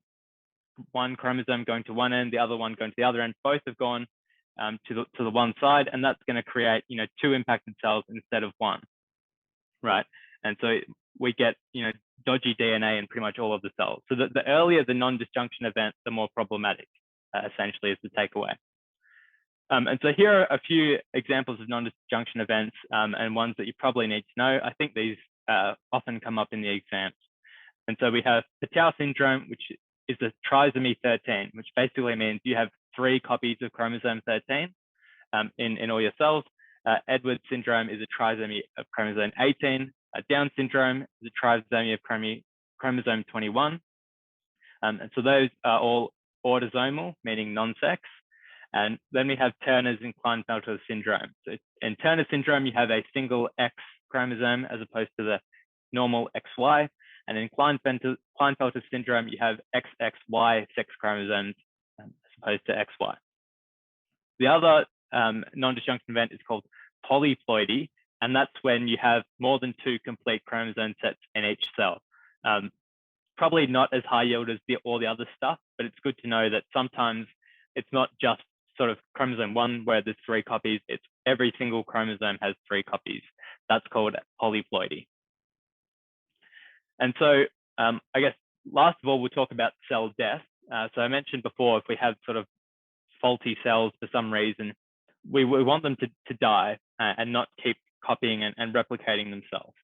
one chromosome going to one end, the other one going to the other end, both have gone to the one side, and that's going to create, two impacted cells instead of one, right? And so we get, dodgy DNA in pretty much all of the cells. So the earlier the non-disjunction event, the more problematic, essentially, is the takeaway. And so here are a few examples of non-disjunction events and ones that you probably need to know. I think these often come up in the exams. And so we have Patau syndrome, which is a trisomy 13, which basically means you have 3 copies of chromosome 13 in all your cells. Edwards syndrome is a trisomy of chromosome 18. Down syndrome is a trisomy of chromosome 21. And so those are all autosomal, meaning non-sex. And then we have Turner's and Klinefelter syndrome. So in Turner syndrome, you have a single X chromosome as opposed to the normal XY. And in Klinefelter syndrome, you have XXY sex chromosomes as opposed to XY. The other non-disjunction event is called polyploidy, and that's when you have more than 2 complete chromosome sets in each cell. Probably not as high yield as all the other stuff, but it's good to know that sometimes it's not just sort of chromosome 1 where there's 3 copies, it's every single chromosome has 3 copies. That's called polyploidy. And so I guess last of all, we'll talk about cell death. So I mentioned before, if we have sort of faulty cells for some reason, we want them to die and not keep copying and replicating themselves.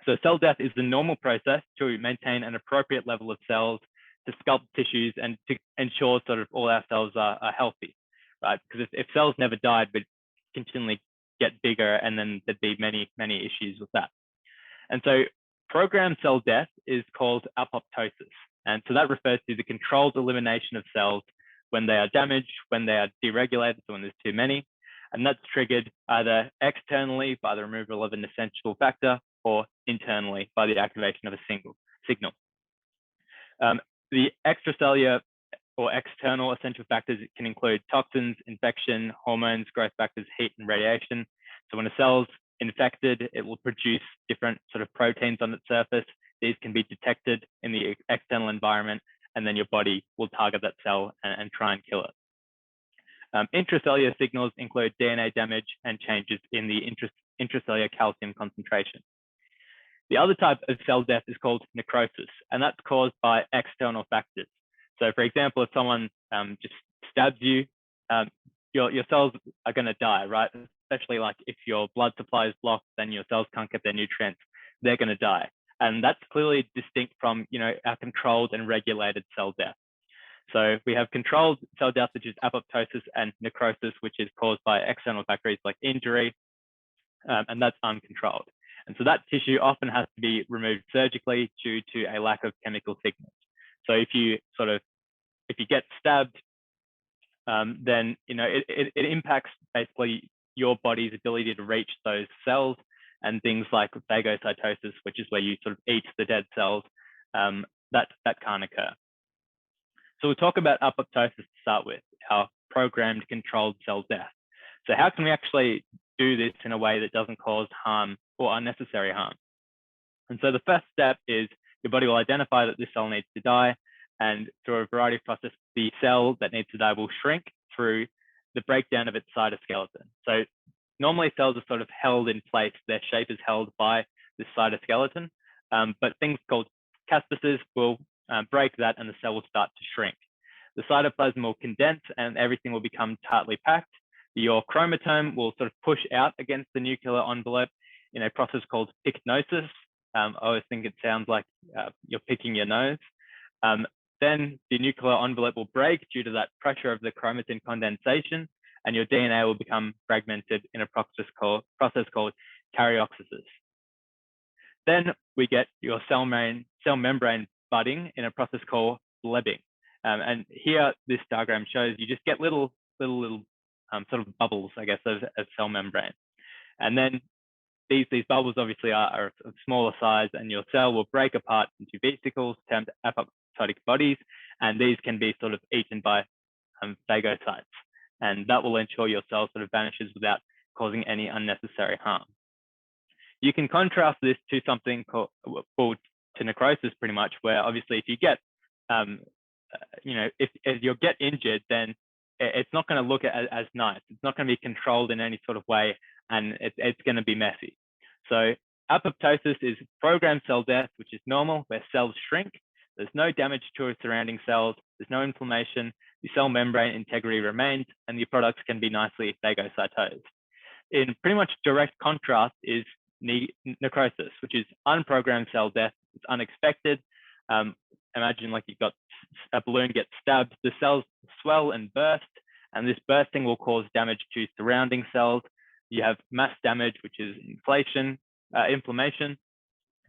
So cell death is the normal process to maintain an appropriate level of cells, to sculpt tissues, and to ensure sort of all our cells are healthy, right? Because if cells never died, we'd continually get bigger, and then there'd be many, many issues with that. And so programmed cell death is called apoptosis. And so that refers to the controlled elimination of cells when they are damaged, when they are deregulated, so when there's too many. And that's triggered either externally by the removal of an essential factor or internally by the activation of a single signal. The extracellular or external essential factors can include toxins, infection, hormones, growth factors, heat, and radiation. So when a cell's infected, it will produce different sort of proteins on its surface. These can be detected in the external environment, and then your body will target that cell and try and kill it. Intracellular signals include DNA damage and changes in the intracellular calcium concentration. The other type of cell death is called necrosis, and that's caused by external factors. So for example, if someone just stabs you, your cells are going to die, right? Especially like if your blood supply is blocked, then your cells can't get their nutrients, they're going to die. And that's clearly distinct from, our controlled and regulated cell death. So we have controlled cell death, which is apoptosis, and necrosis, which is caused by external factors like injury, and that's uncontrolled. And so that tissue often has to be removed surgically due to a lack of chemical signals. So if you get stabbed, then it impacts basically your body's ability to reach those cells, and things like phagocytosis, which is where you sort of eat the dead cells, that can't occur. So we'll talk about apoptosis to start with, our programmed controlled cell death. So how can we actually do this in a way that doesn't cause harm or unnecessary harm? And so the first step is your body will identify that this cell needs to die, and through a variety of processes, the cell that needs to die will shrink through the breakdown of its cytoskeleton. So normally cells are sort of held in place, their shape is held by this cytoskeleton, but things called caspases will break that, and the cell will start to shrink. The cytoplasm will condense and everything will become tightly packed. Your chromosome will sort of push out against the nuclear envelope in a process called pycnosis. I always think it sounds like you're picking your nose. Then the nuclear envelope will break due to that pressure of the chromatin condensation, and your DNA will become fragmented in a process called karyopsis. Then we get your cell membrane budding in a process called blebbing. And here, this diagram shows you just get little sort of bubbles, I guess, of cell membrane. And then these bubbles obviously are of smaller size, and your cell will break apart into vesicles termed apoptotic bodies, and these can be sort of eaten by phagocytes. And that will ensure your cell sort of vanishes without causing any unnecessary harm. You can contrast this to something called to necrosis, pretty much, where obviously if you get, if you get injured, then it's not going to look as nice. It's not going to be controlled in any sort of way, and it's going to be messy. So apoptosis is programmed cell death, which is normal, where cells shrink. There's no damage to surrounding cells. There's no inflammation. The cell membrane integrity remains, and the products can be nicely phagocytosed. In pretty much direct contrast is necrosis, which is unprogrammed cell death. It's unexpected. Imagine like you've got a balloon gets stabbed, the cells swell and burst, and this bursting will cause damage to surrounding cells. You have mass damage, which is inflammation.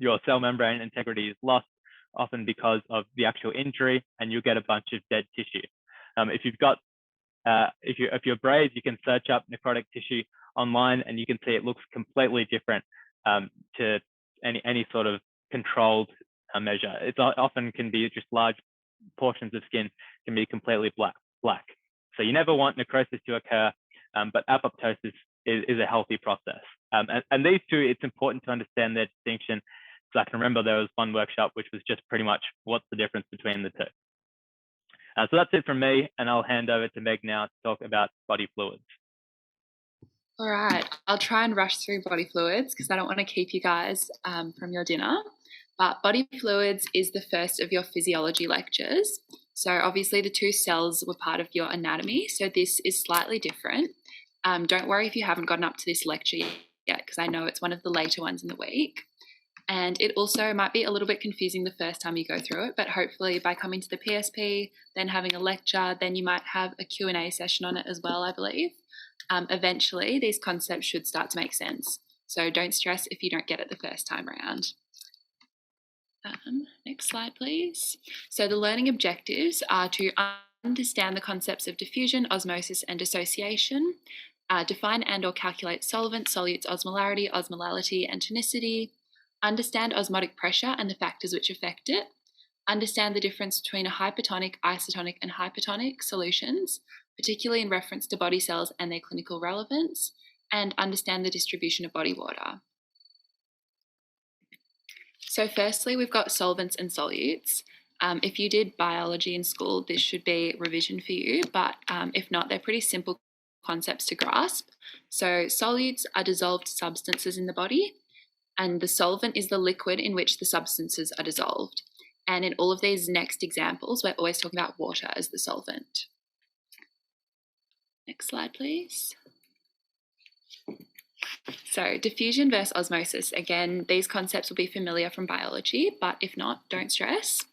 Your cell membrane integrity is lost, often because of the actual injury, and you'll get a bunch of dead tissue. If you're brave, you can search up necrotic tissue online, and you can see it looks completely different to any sort of controlled measure. It often can be just large portions of skin can be completely black. So you never want necrosis to occur, but apoptosis is a healthy process. And these two, it's important to understand their distinction. So I can remember there was one workshop which was just pretty much what's the difference between the two. So that's it from me, and I'll hand over to Meg now to talk about body fluids. All right, I'll try and rush through body fluids because I don't want to keep you guys from your dinner. But body fluids is the first of your physiology lectures. So obviously the two cells were part of your anatomy, so this is slightly different. Don't worry if you haven't gotten up to this lecture yet, because I know it's one of the later ones in the week. And it also might be a little bit confusing the first time you go through it, but hopefully by coming to the PSP, then having a lecture, then you might have a Q&A session on it as well, I believe. Eventually, these concepts should start to make sense. So don't stress if you don't get it the first time around. Next slide, please. So the learning objectives are to understand the concepts of diffusion, osmosis, and dissociation, define and or calculate solvent, solutes, osmolarity, osmolality, and tonicity, understand osmotic pressure and the factors which affect it, understand the difference between a hypertonic, isotonic, and hypertonic solutions, particularly in reference to body cells and their clinical relevance, and understand the distribution of body water. So firstly, we've got solvents and solutes. If you did biology in school, this should be revision for you, but if not, they're pretty simple concepts to grasp. So solutes are dissolved substances in the body, and the solvent is the liquid in which the substances are dissolved. And in all of these next examples, we're always talking about water as the solvent. Next slide, please. So diffusion versus osmosis. Again, these concepts will be familiar from biology, but if not, don't stress.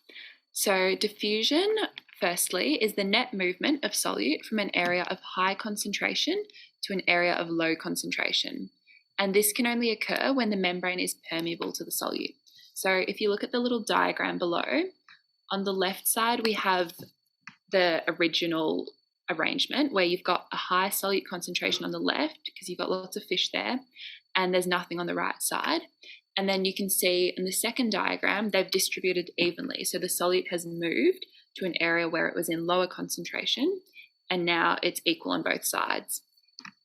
So diffusion, firstly, is the net movement of solute from an area of high concentration to an area of low concentration. And this can only occur when the membrane is permeable to the solute. So if you look at the little diagram below, on the left side, we have the original arrangement where you've got a high solute concentration on the left because you've got lots of fish there, and there's nothing on the right side. And then you can see in the second diagram, they've distributed evenly. So the solute has moved to an area where it was in lower concentration, and now it's equal on both sides.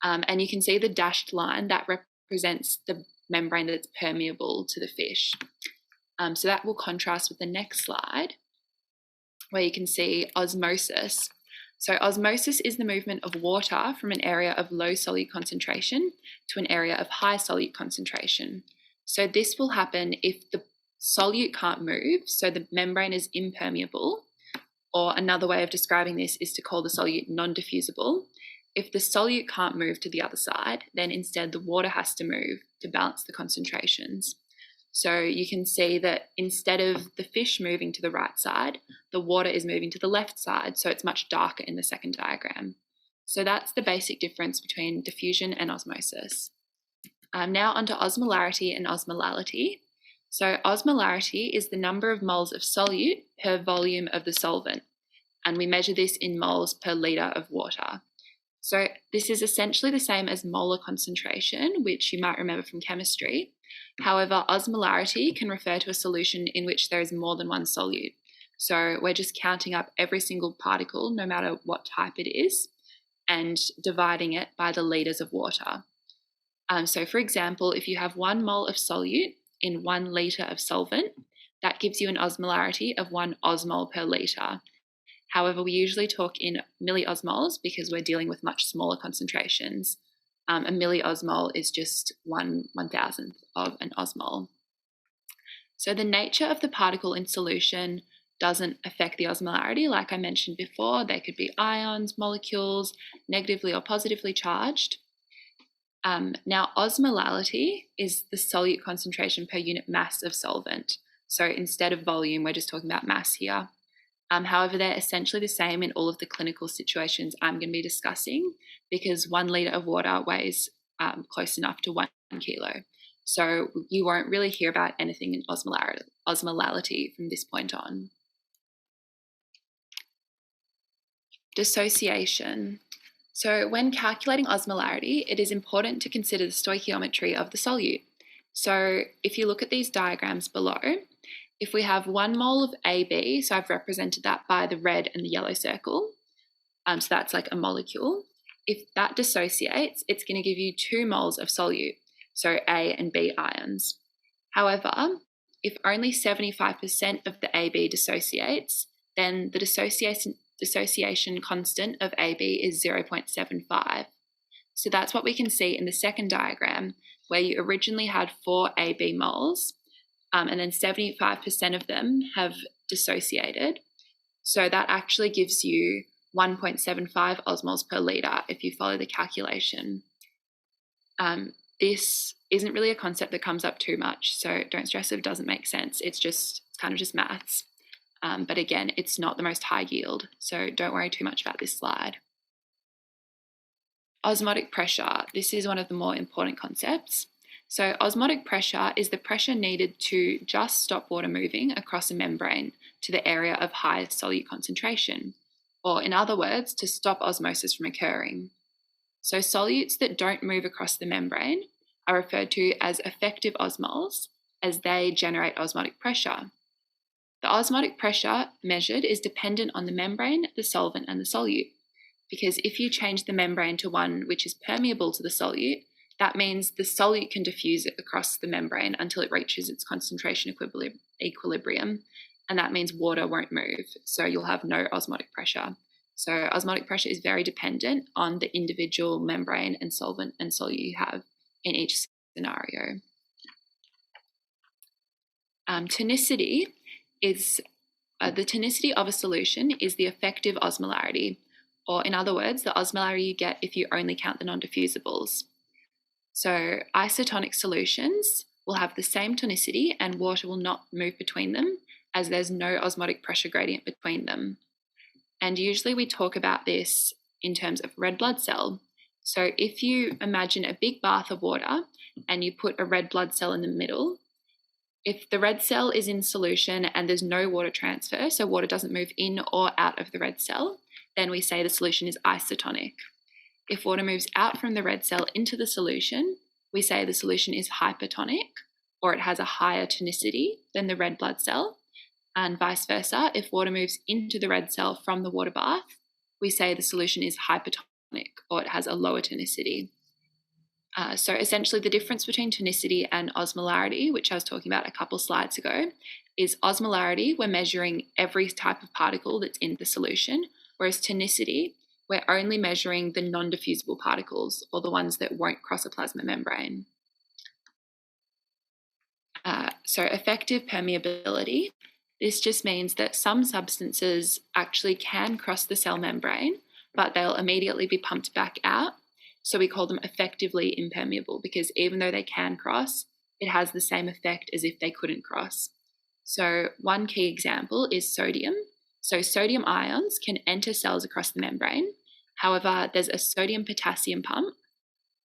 And you can see the dashed line that represents the membrane that's permeable to the fish. So that will contrast with the next slide, where you can see osmosis. So osmosis is the movement of water from an area of low solute concentration to an area of high solute concentration. So this will happen if the solute can't move, so the membrane is impermeable, or another way of describing this is to call the solute non-diffusible. If the solute can't move to the other side, then instead the water has to move to balance the concentrations. So you can see that instead of the fish moving to the right side, the water is moving to the left side, so it's much darker in the second diagram. So that's the basic difference between diffusion and osmosis. Now onto osmolarity and osmolality. So osmolarity is the number of moles of solute per volume of the solvent, and we measure this in moles per litre of water. So this is essentially the same as molar concentration, which you might remember from chemistry. However, osmolarity can refer to a solution in which there is more than one solute. So we're just counting up every single particle, no matter what type it is, and dividing it by the litres of water. So for example, if you have 1 mole of solute in 1 litre of solvent, that gives you an osmolarity of 1 osmol per litre. However, we usually talk in milliosmoles because we're dealing with much smaller concentrations. A milliosmol is just 1/1000th of an osmol. So the nature of the particle in solution doesn't affect the osmolarity. Like I mentioned before, they could be ions, molecules, negatively or positively charged. Now, osmolality is the solute concentration per unit mass of solvent. So instead of volume, we're just talking about mass here. However, they're essentially the same in all of the clinical situations I'm going to be discussing, because 1 litre of water weighs close enough to 1 kilo. So you won't really hear about anything in osmolality from this point on. Dissociation. So when calculating osmolarity, it is important to consider the stoichiometry of the solute. So if you look at these diagrams below, if we have 1 mole of AB, so I've represented that by the red and the yellow circle, so that's like a molecule. If that dissociates, it's going to give you 2 moles of solute, so A and B ions. However, if only 75% of the AB dissociates, then the dissociation constant of AB is 0.75. So that's what we can see in the second diagram, where you originally had 4 AB moles, and then 75% of them have dissociated. So that actually gives you 1.75 osmols per litre if you follow the calculation. This isn't really a concept that comes up too much, so don't stress if it doesn't make sense. It's kind of just maths. But again, it's not the most high yield, so don't worry too much about this slide. Osmotic pressure. This is one of the more important concepts. So osmotic pressure is the pressure needed to just stop water moving across a membrane to the area of high solute concentration, or in other words, to stop osmosis from occurring. So solutes that don't move across the membrane are referred to as effective osmoles, as they generate osmotic pressure. The osmotic pressure measured is dependent on the membrane, the solvent, and the solute, because if you change the membrane to one which is permeable to the solute, that means the solute can diffuse it across the membrane until it reaches its concentration equilibrium, and that means water won't move, so you'll have no osmotic pressure. So osmotic pressure is very dependent on the individual membrane and solvent and solute you have in each scenario. Tonicity is the tonicity of a solution is the effective osmolarity, or in other words, the osmolarity you get if you only count the non-diffusibles. So isotonic solutions will have the same tonicity and water will not move between them, as there's no osmotic pressure gradient between them. And usually we talk about this in terms of red blood cell. So if you imagine a big bath of water and you put a red blood cell in the middle, if the red cell is in solution and there's no water transfer, so water doesn't move in or out of the red cell, then we say the solution is isotonic. If water moves out from the red cell into the solution, we say the solution is hypertonic, or it has a higher tonicity than the red blood cell. And vice versa, if water moves into the red cell from the water bath, we say the solution is hypertonic, or it has a lower tonicity. So essentially the difference between tonicity and osmolarity, which I was talking about a couple slides ago, is osmolarity, we're measuring every type of particle that's in the solution, whereas tonicity, we're only measuring the non-diffusible particles, or the ones that won't cross a plasma membrane. So effective permeability, this just means that some substances actually can cross the cell membrane, but they'll immediately be pumped back out. So we call them effectively impermeable, because even though they can cross, it has the same effect as if they couldn't cross. So one key example is sodium. So sodium ions can enter cells across the membrane. However, there's a sodium-potassium pump,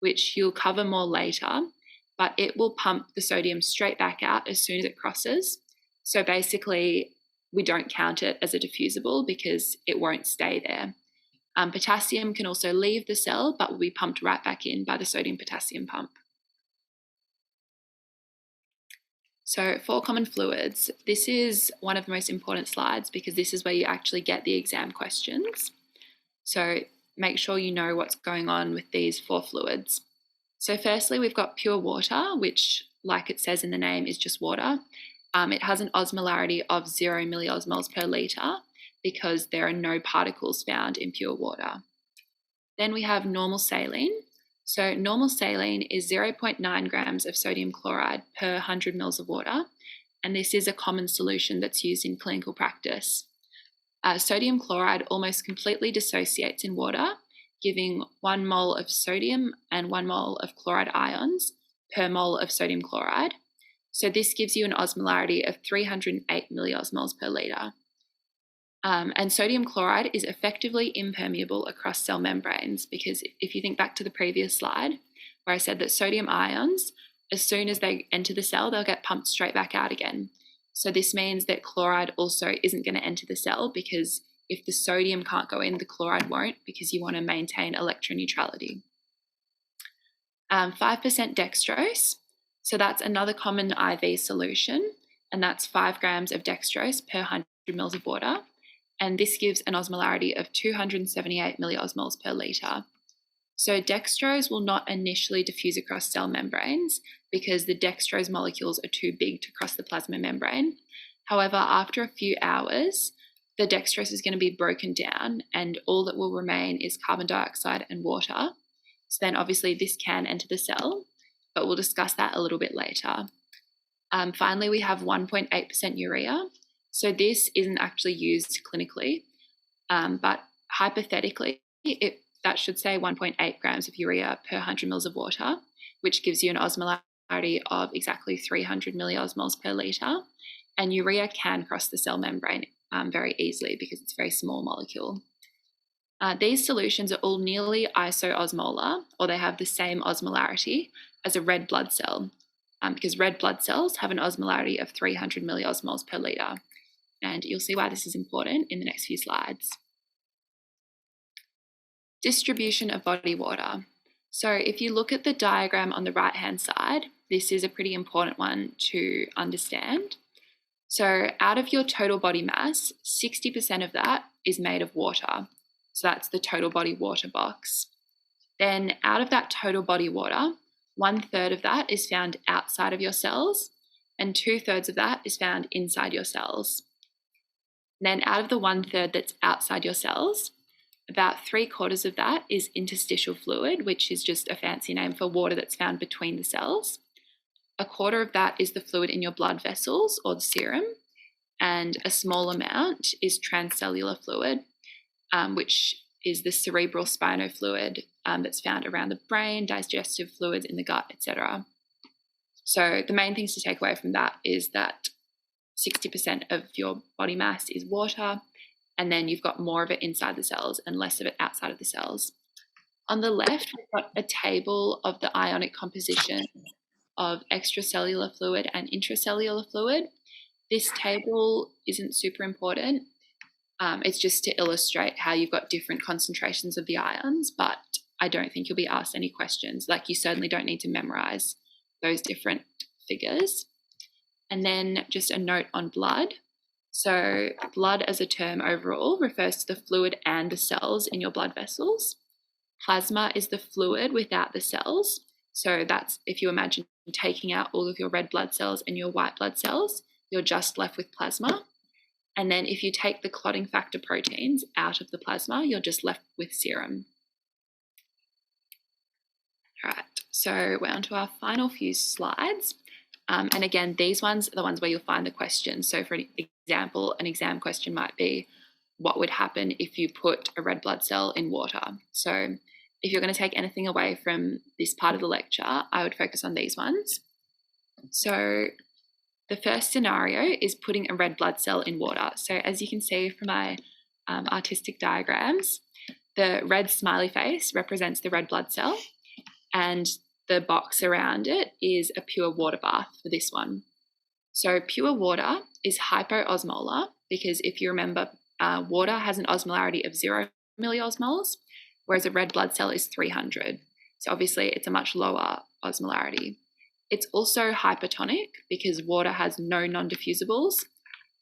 which you'll cover more later, but it will pump the sodium straight back out as soon as it crosses. So basically, we don't count it as a diffusible because it won't stay there. Potassium can also leave the cell, but will be pumped right back in by the sodium-potassium pump. So for common fluids, this is one of the most important slides because this is where you actually get the exam questions. So make sure you know what's going on with these 4 fluids. So firstly, we've got pure water, which, like it says in the name, is just water. It has an osmolarity of 0 milliosmoles per litre because there are no particles found in pure water. Then we have normal saline. So normal saline is 0.9 grams of sodium chloride per 100 mils of water, and this is a common solution that's used in clinical practice. Sodium chloride almost completely dissociates in water, giving 1 mole of sodium and 1 mole of chloride ions per mole of sodium chloride. So this gives you an osmolarity of 308 milliosmoles per litre. And sodium chloride is effectively impermeable across cell membranes because if you think back to the previous slide where I said that sodium ions, as soon as they enter the cell, they'll get pumped straight back out again. So this means that chloride also isn't going to enter the cell because if the sodium can't go in, the chloride won't because you want to maintain electroneutrality. 5% dextrose. So that's another common IV solution, and that's 5 grams of dextrose per 100 mils of water. And this gives an osmolarity of 278 milliosmoles per litre. So dextrose will not initially diffuse across cell membranes because the dextrose molecules are too big to cross the plasma membrane. However, after a few hours, the dextrose is going to be broken down and all that will remain is carbon dioxide and water. So then obviously this can enter the cell, but we'll discuss that a little bit later. Finally, we have 1.8% urea. So this isn't actually used clinically, but hypothetically, that should say 1.8 grams of urea per 100 mils of water, which gives you an osmolarity of exactly 300 milliosmoles per litre. And urea can cross the cell membrane very easily because it's a very small molecule. These solutions are all nearly isoosmolar, or they have the same osmolarity as a red blood cell, because red blood cells have an osmolarity of 300 milliosmoles per litre. And you'll see why this is important in the next few slides. Distribution of body water. So if you look at the diagram on the right-hand side, this is a pretty important one to understand. So out of your total body mass, 60% of that is made of water. So that's the total body water box. Then out of that total body water, 1/3 of that is found outside of your cells, and 2/3 of that is found inside your cells. Then out of the 1/3 that's outside your cells, about 3/4 of that is interstitial fluid, which is just a fancy name for water that's found between the cells. 1/4 of that is the fluid in your blood vessels or the serum, and a small amount is transcellular fluid, which is the cerebral spinal fluid that's found around the brain, digestive fluids in the gut, etc. So the main things to take away from that is that 60% of your body mass is water, and then you've got more of it inside the cells and less of it outside of the cells. On the left, we've got a table of the ionic composition of extracellular fluid and intracellular fluid. This table isn't super important. It's just to illustrate how you've got different concentrations of the ions, but I don't think you'll be asked any questions. Like, you certainly don't need to memorize those different figures. And then just a note on blood. So blood as a term overall refers to the fluid and the cells in your blood vessels. Plasma is the fluid without the cells. So that's if you imagine taking out all of your red blood cells and your white blood cells, you're just left with plasma. And then if you take the clotting factor proteins out of the plasma, you're just left with serum. All right, so we're on to our final few slides. And again, these ones are the ones where you'll find the questions. So for an example, an exam question might be, what would happen if you put a red blood cell in water? So if you're going to take anything away from this part of the lecture, I would focus on these ones. So the first scenario is putting a red blood cell in water. So as you can see from my artistic diagrams, the red smiley face represents the red blood cell, and the box around it is a pure water bath for this one. So pure water is hypoosmolar because if you remember, water has an osmolarity of 0 milliosmoles, whereas a red blood cell is 300. So obviously it's a much lower osmolarity. It's also hypertonic because water has no non-diffusibles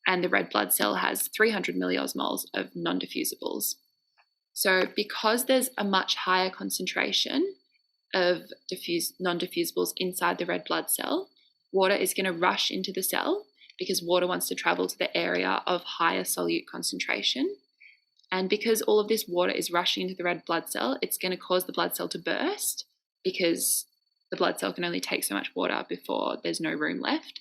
and the red blood cell has 300 milliosmoles of non-diffusibles. So because there's a much higher concentration of non-diffusibles inside the red blood cell, water is going to rush into the cell because water wants to travel to the area of higher solute concentration. And because all of this water is rushing into the red blood cell, it's going to cause the blood cell to burst because the blood cell can only take so much water before there's no room left.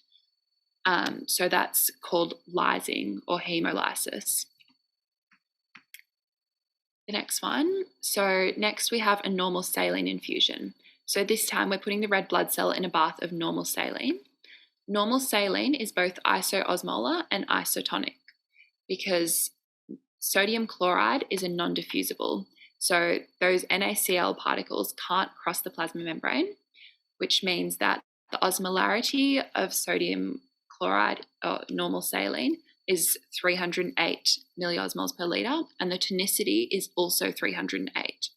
So that's called lysing or hemolysis. The next one. So next we have a normal saline infusion. So this time we're putting the red blood cell in a bath of normal saline. Normal saline is both isoosmolar and isotonic because sodium chloride is a non-diffusible. So those NaCl particles can't cross the plasma membrane, which means that the osmolarity of sodium chloride or normal saline is 308 milliosmoles per litre, and the tonicity is also 308.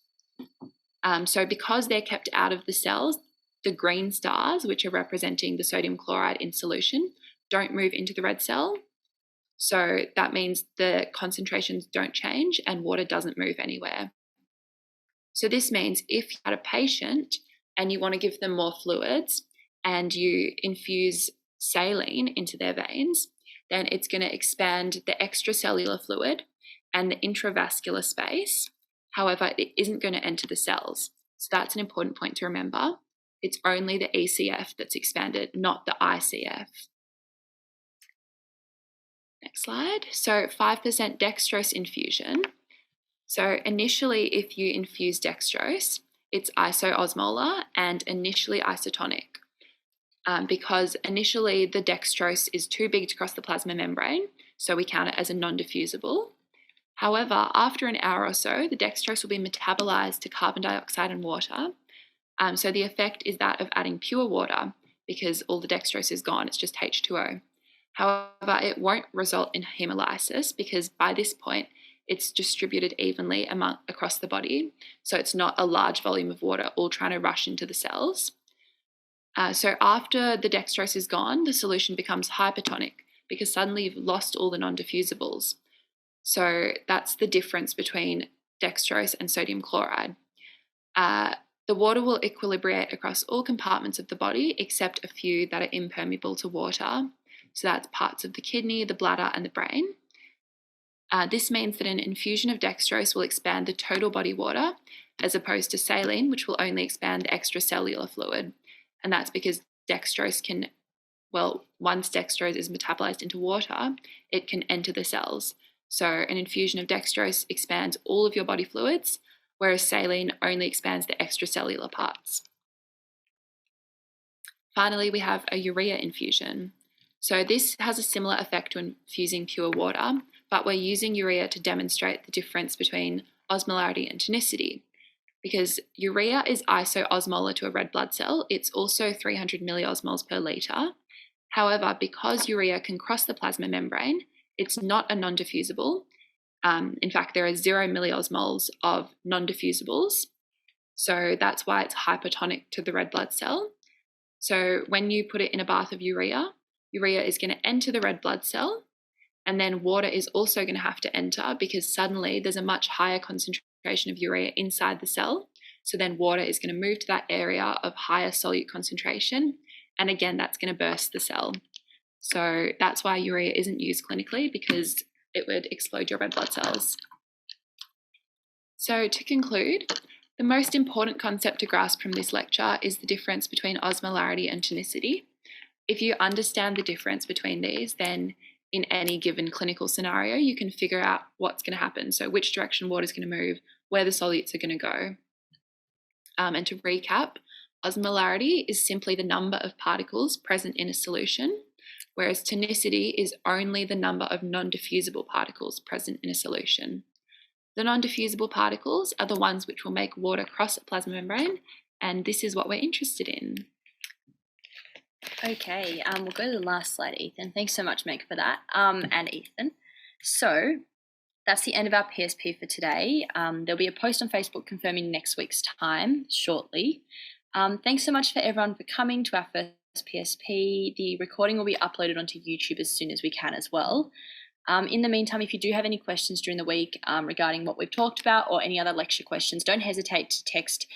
So because they're kept out of the cells, the green stars, which are representing the sodium chloride in solution, don't move into the red cell. So that means the concentrations don't change and water doesn't move anywhere. So this means if you had a patient and you want to give them more fluids and you infuse saline into their veins, then it's going to expand the extracellular fluid and the intravascular space. However, it isn't going to enter the cells. So that's an important point to remember. It's only the ECF that's expanded, not the ICF. Next slide. So 5% dextrose infusion. So initially, if you infuse dextrose, it's isoosmolar and initially isotonic. Because initially the dextrose is too big to cross the plasma membrane, so we count it as a non-diffusible. However, after an hour or so, the dextrose will be metabolized to carbon dioxide and water. So the effect is that of adding pure water because all the dextrose is gone, it's just H2O. However, it won't result in hemolysis because by this point, it's distributed evenly across the body. So it's not a large volume of water all trying to rush into the cells. So after the dextrose is gone, the solution becomes hypertonic because suddenly you've lost all the non-diffusibles. So that's the difference between dextrose and sodium chloride. The water will equilibrate across all compartments of the body except a few that are impermeable to water. So that's parts of the kidney, the bladder, and the brain. This means that an infusion of dextrose will expand the total body water, as opposed to saline, which will only expand the extracellular fluid. And that's because dextrose can, once dextrose is metabolized into water, it can enter the cells. So an infusion of dextrose expands all of your body fluids, whereas saline only expands the extracellular parts. Finally, we have a urea infusion. So this has a similar effect to infusing pure water, but we're using urea to demonstrate the difference between osmolarity and tonicity. Because urea is isoosmolar to a red blood cell, it's also 300 milliosmoles per litre. However, because urea can cross the plasma membrane, it's not a non-diffusible. In fact, there are 0 milliosmoles of non-diffusibles. So that's why it's hypertonic to the red blood cell. So when you put it in a bath of urea, urea is going to enter the red blood cell, and then water is also going to have to enter because suddenly there's a much higher concentration of urea inside the cell. So then water is going to move to that area of higher solute concentration, and again, that's going to burst the cell. So that's why urea isn't used clinically, because it would explode your red blood cells. So to conclude, the most important concept to grasp from this lecture is the difference between osmolarity and tonicity. If you understand the difference between these, then in any given clinical scenario, you can figure out what's going to happen. So which direction water is going to move, where the solutes are going to go. And to recap, osmolarity is simply the number of particles present in a solution, whereas tonicity is only the number of non-diffusible particles present in a solution. The non-diffusible particles are the ones which will make water cross a plasma membrane, and this is what we're interested in. Okay, we'll go to the last slide, Ethan. Thanks so much, Meg, for that, and Ethan. So that's the end of our PSP for today. There'll be a post on Facebook confirming next week's time shortly. Thanks so much for everyone for coming to our first PSP. The recording will be uploaded onto YouTube as soon as we can as well. In the meantime, if you do have any questions during the week regarding what we've talked about or any other lecture questions, don't hesitate to text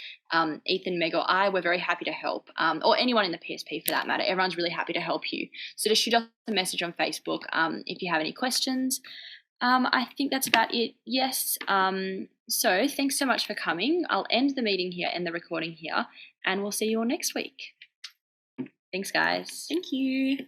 Ethan, Meg, or I. We're very happy to help, or anyone in the PSP for that matter. Everyone's really happy to help you. So just shoot us a message on Facebook if you have any questions. I think that's about it. Yes. So thanks so much for coming. I'll end the meeting here and the recording here, and we'll see you all next week. Thanks, guys. Thank you.